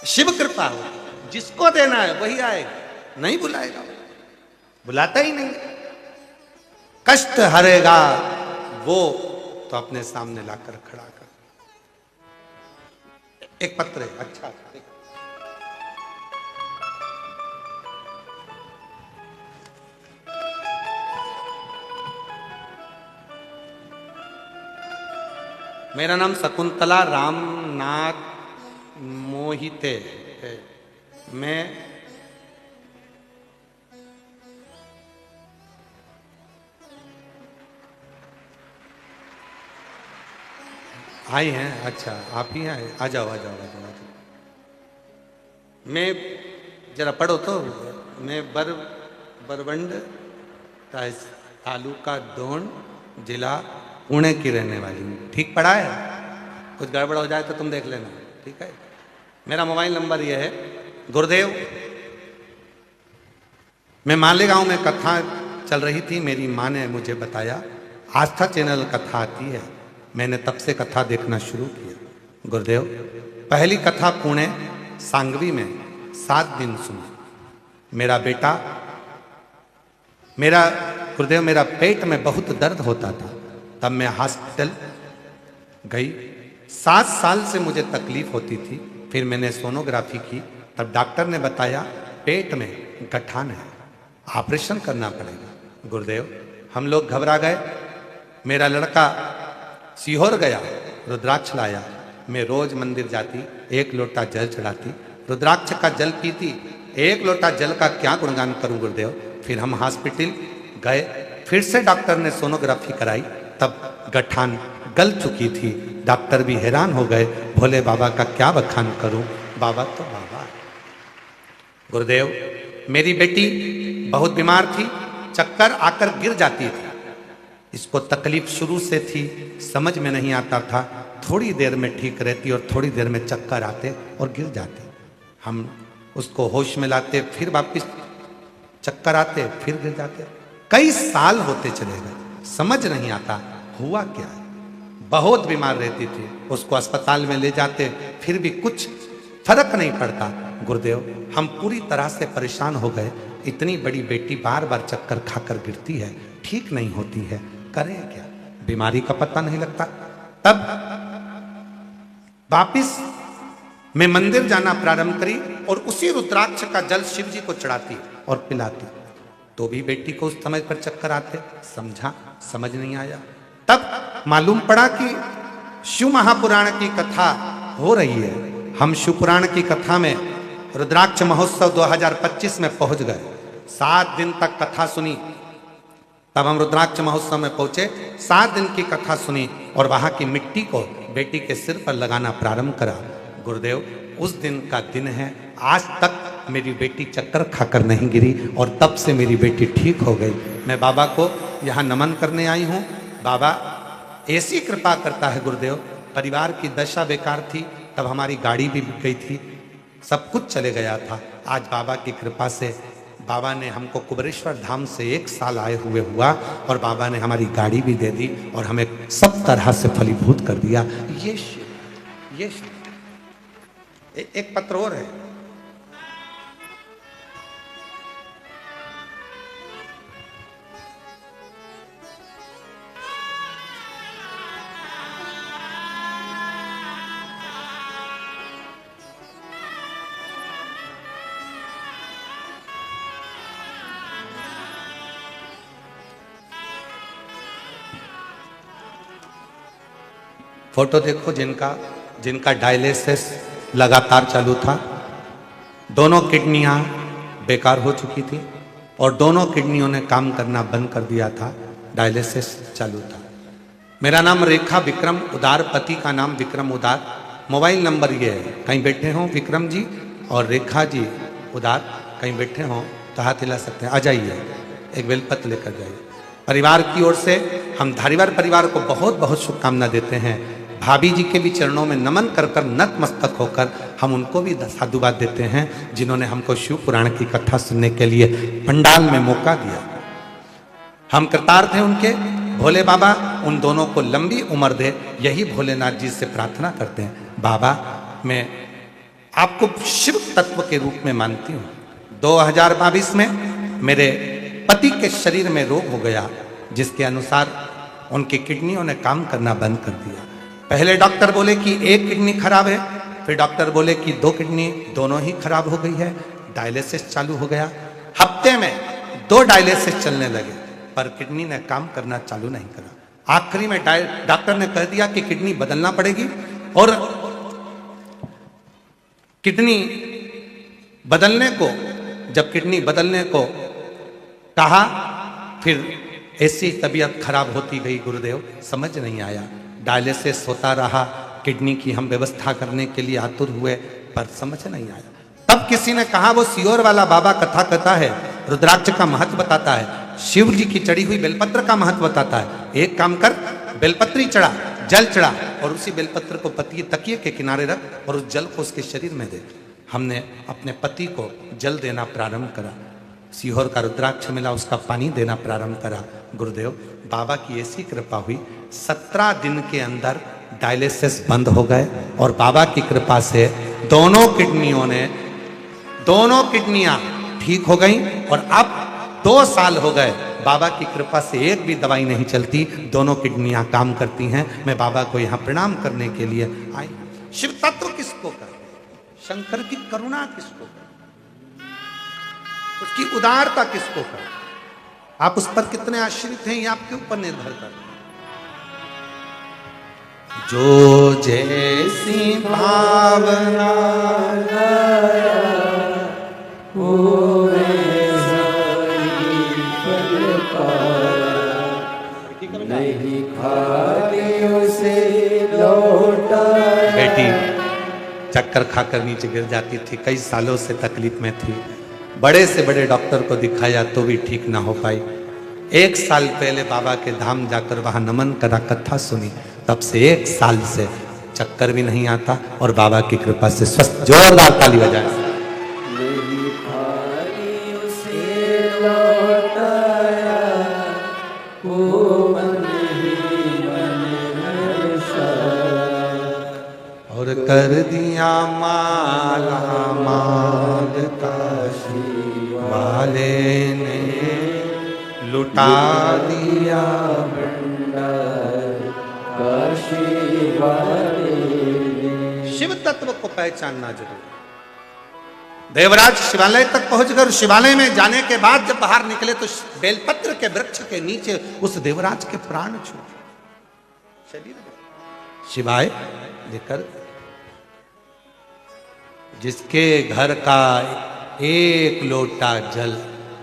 शिव कृपा हो, जिसको देना है वही आएगा, नहीं बुलाएगा, बुलाता ही नहीं। कष्ट हरेगा वो तो अपने सामने लाकर खड़ा कर। एक पत्र है, अच्छा मेरा नाम शकुंतला रामनाथ मोहिते है। मैं आई हैं? अच्छा आप ही आए, आ जाओ आ जाओ आ जाओ। मैं जरा पढ़ो तो, मैं बरवंड तालुका दोन जिला पुणे की रहने वाली हूँ। ठीक पढ़ा है? कुछ गड़बड़ हो जाए तो तुम देख लेना, ठीक है? मेरा मोबाइल नंबर यह है। गुरुदेव, मैं मालेगांव में कथा चल रही थी, मेरी माँ ने मुझे बताया आस्था चैनल कथा आती है, मैंने तब से कथा देखना शुरू किया। गुरुदेव, पहली कथा पुणे सांगवी में 7 दिन सुनी। मेरा बेटा गुरुदेव, मेरा पेट में बहुत दर्द होता था, तब मैं हॉस्पिटल गई। 7 साल से मुझे तकलीफ होती थी, फिर मैंने सोनोग्राफी की, तब डॉक्टर ने बताया पेट में गठान है, ऑपरेशन करना पड़ेगा। गुरुदेव, हम लोग घबरा गए। मेरा लड़का सीहोर गया, रुद्राक्ष लाया। मैं रोज मंदिर जाती, 1 लोटा जल चढ़ाती, रुद्राक्ष का जल पीती। 1 लोटा जल का क्या गुणगान करूं गुरुदेव। फिर हम हॉस्पिटल गए, फिर से डॉक्टर ने सोनोग्राफी कराई, तब गठान गल चुकी थी। डॉक्टर भी हैरान हो गए, भोले बाबा का क्या बखान करूं, बाबा तो बाबा। गुरुदेव, मेरी बेटी बहुत बीमार थी, चक्कर आकर गिर जाती थी। इसको तकलीफ शुरू से थी, समझ में नहीं आता था, थोड़ी देर में ठीक रहती और थोड़ी देर में चक्कर आते और गिर जाते। हम उसको होश में लाते, फिर वापिस चक्कर आते, फिर गिर जाते। कई साल होते चले गए, समझ नहीं आता हुआ क्या है। बहुत बीमार रहती थी, उसको अस्पताल में ले जाते, फिर भी कुछ फर्क नहीं पड़ता। गुरुदेव, हम पूरी तरह से परेशान हो गए। इतनी बड़ी बेटी बार बार चक्कर खाकर गिरती है, ठीक नहीं होती है, करें क्या? बीमारी का पता नहीं लगता। तब वापिस मैं मंदिर जाना प्रारंभ करी और उसी रुद्राक्ष का जल शिव जी को चढ़ाती और पिलाती, तो भी बेटी को उस समय पर चक्कर आते। समझ नहीं आया। तब मालूम पड़ा कि शिव महापुराण की कथा हो रही है। हम शिव पुराण की कथा में रुद्राक्ष महोत्सव 2025 में पहुंच गए। 7 दिन तक कथा सुनी, तब हम रुद्राक्ष महोत्सव में पहुंचे। 7 दिन की कथा सुनी और वहां की मिट्टी को बेटी के सिर पर लगाना प्रारंभ करा। गुरुदेव, उस दिन का दिन है, आज तक मेरी बेटी चक्कर खाकर नहीं गिरी और तब से मेरी बेटी ठीक हो गई। मैं बाबा को यहाँ नमन करने आई हूँ। बाबा ऐसी कृपा करता है गुरुदेव, परिवार की दशा बेकार थी, तब हमारी गाड़ी भी बिक गई थी, सब कुछ चले गया था। आज बाबा की कृपा से बाबा ने हमको कुबेरेश्वर धाम से 1 साल आए हुए हुआ और बाबा ने हमारी गाड़ी भी दे दी और हमें सब तरह से फलीभूत कर दिया। ये एक पत्र और है। फोटो देखो, जिनका डायलिसिस लगातार चालू था, दोनों किडनियां बेकार हो चुकी थी और दोनों किडनियों ने काम करना बंद कर दिया था, डायलिसिस चालू था। मेरा नाम रेखा विक्रम उदार, पति का नाम विक्रम उदार। मोबाइल नंबर ये है, कहीं बैठे हों विक्रम जी और रेखा जी उदार, कहीं बैठे हों तो हाथ हिला सकते हैं, आ जाइए, एक बेलपत्र लेकर जाइए। परिवार की ओर से हम धारीवाल परिवार को बहुत बहुत शुभकामना देते हैं। भाभी जी के भी चरणों में नमन कर कर नतमस्तक होकर हम उनको भी साधुवाद देते हैं, जिन्होंने हमको शिव पुराण की कथा सुनने के लिए पंडाल में मौका दिया। हम कृतार्थ हैं उनके। भोले बाबा उन दोनों को लंबी उम्र दे, यही भोलेनाथ जी से प्रार्थना करते हैं। बाबा, मैं आपको शिव तत्व के रूप में मानती हूँ। 2022 में मेरे पति के शरीर में रोग हो गया, जिसके अनुसार उनकी किडनियों ने काम करना बंद कर दिया। पहले डॉक्टर बोले कि 1 किडनी खराब है, फिर डॉक्टर बोले कि 2 किडनी दोनों ही खराब हो गई है। डायलिसिस चालू हो गया, हफ्ते में 2 डायलिसिस चलने लगे, पर किडनी ने काम करना चालू नहीं करा। आखिरी में डॉक्टर ने कह दिया कि किडनी बदलना पड़ेगी और किडनी बदलने को कहा, फिर ऐसी तबीयत खराब होती गई गुरुदेव, समझ नहीं आया। डायलिसिस होता रहा, किडनी की हम व्यवस्था करने के लिए आतुर हुए, पर समझ नहीं आया। तब किसी ने कहा, वो सियोर वाला बाबा कथा कहता है, रुद्राक्ष का महत्व बताता है, शिव जी की चढ़ी हुई बेलपत्र का महत्व बताता है। एक काम कर, बेलपत्री चढ़ा, जल चढ़ा और उसी बेलपत्र को तकिए के किनारे रख और उस जल को उसके शरीर में दे। हमने अपने पति को जल देना प्रारंभ करा, सीहोर का रुद्राक्ष मिला, उसका पानी देना प्रारंभ करा। गुरुदेव, बाबा की ऐसी कृपा हुई, 17 दिन के अंदर डायलिसिस बंद हो गए और बाबा की कृपा से दोनों किडनियां ठीक हो गई और अब 2 साल हो गए। बाबा की कृपा से एक भी दवाई नहीं चलती, दोनों किडनियां काम करती हैं। मैं बाबा को यहाँ प्रणाम करने के लिए आई। शिव तत्व किसको कर, शंकर की करुणा किसको कर, उसकी उदारता किसको कर, आप उस पर कितने आश्रित हैं, ये आपके ऊपर निर्भर करता है। जो जैसी भावना नहीं खालियों से लौटा। बेटी चक्कर खाकर नीचे गिर जाती थी, कई सालों से तकलीफ में थी, बड़े से बड़े डॉक्टर को दिखाया तो भी ठीक ना हो पाई। 1 साल पहले बाबा के धाम जाकर वहां नमन करा, कथा सुनी, तब से 1 साल से चक्कर भी नहीं आता और बाबा की कृपा से स्वस्थ। जोरदार ताली बजाए। और कर दिया माला माल काशी वाले ने, लुटा दिया भंडार काशी वाले ने। शिव तत्व को पहचानना जरूर। देवराज शिवालय तक पहुंचकर शिवालय में जाने के बाद जब बाहर निकले तो बेलपत्र के वृक्ष के नीचे उस देवराज के प्राण छूटे, शरीर शिवाय लेकर। जिसके घर का 1 लोटा जल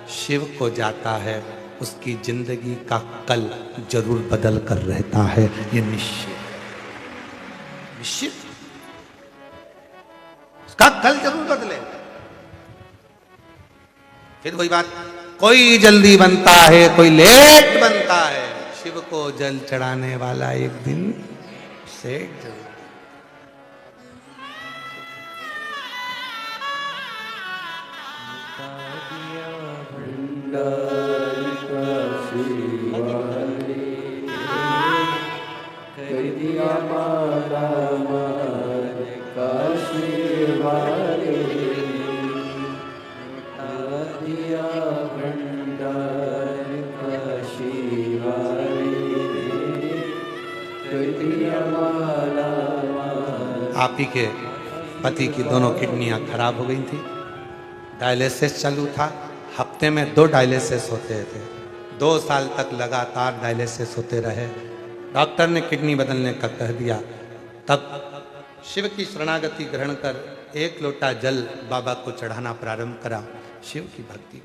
शिव को जाता है, उसकी जिंदगी का कल जरूर बदल कर रहता है, ये निश्चित उसका कल जरूर बदले। फिर वही बात, कोई जल्दी बनता है कोई लेट बनता है, शिव को जल चढ़ाने वाला एक दिन सेठ जरूर। कर दिया मारा मान काशी वाले, मिटा दिया भंडार काशी वाले, कर दिया मारा मान। आप ही के पति की दोनों किडनियां खराब हो गई थी, डायलिसिस चालू था, हफ्ते में 2 डायलिसिस होते थे, 2 साल तक लगातार डायलिसिस होते रहे। डॉक्टर ने किडनी बदलने का कह दिया, तब शिव की शरणागति ग्रहण कर 1 लोटा जल बाबा को चढ़ाना प्रारंभ करा, शिव की भक्ति।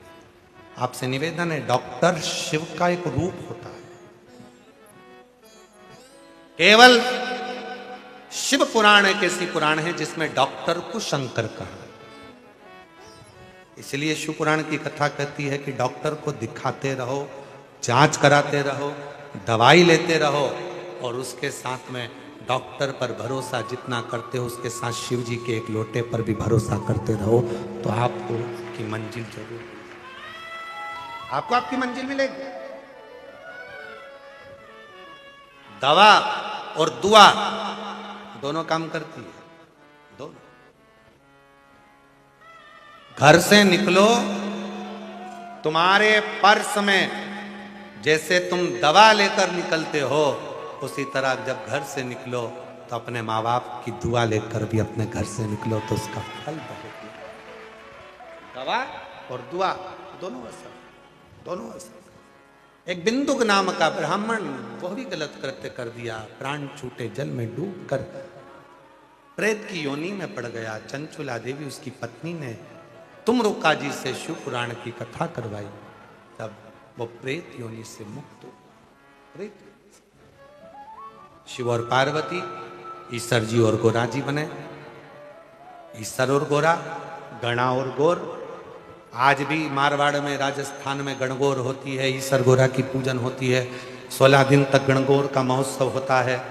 आपसे निवेदन है, डॉक्टर शिव का एक रूप होता है। केवल शिव पुराण एक ऐसी पुराण है जिसमें डॉक्टर को शंकर कहा, इसलिए शिव पुराण की कथा कहती है कि डॉक्टर को दिखाते रहो, जांच कराते रहो, दवाई लेते रहो, और उसके साथ में डॉक्टर पर भरोसा जितना करते हो उसके साथ शिव जी के एक लोटे पर भी भरोसा करते रहो, तो आपको की मंजिल जरूर, आपको आपकी मंजिल मिलेगी। दवा और दुआ दोनों काम करती है, दोनों। घर से निकलो, तुम्हारे पर्स में जैसे तुम दवा लेकर निकलते हो, उसी तरह जब घर से निकलो तो अपने माँ बाप की दुआ लेकर भी अपने घर से निकलो, तो उसका फल बहुत है। दवा और दुआ दोनों असर, दोनों असर। एक बिंदुक नाम का ब्राह्मण, वह भी गलत कृत्य कर दिया, प्राण छूटे जल में डूब कर प्रेत की योनि में पड़ गया। चंचुला देवी उसकी पत्नी ने तुमरुका जी से शिव पुराण की कथा करवाई, तब वो प्रेत योनि से मुक्त हो। प्रेत, शिव और पार्वती, ईश्वर जी और गोरा जी बने, ईश्वर और गोरा, गणा और गोर। आज भी मारवाड़ में, राजस्थान में गणगौर होती है, ईश्वर गोरा की पूजन होती है। 16 दिन तक गणगौर का महोत्सव होता है,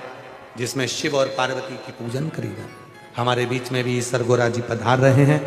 जिसमें शिव और पार्वती की पूजन करी जाती है। हमारे बीच में भी ईश्वर गोरा जी पधार रहे हैं।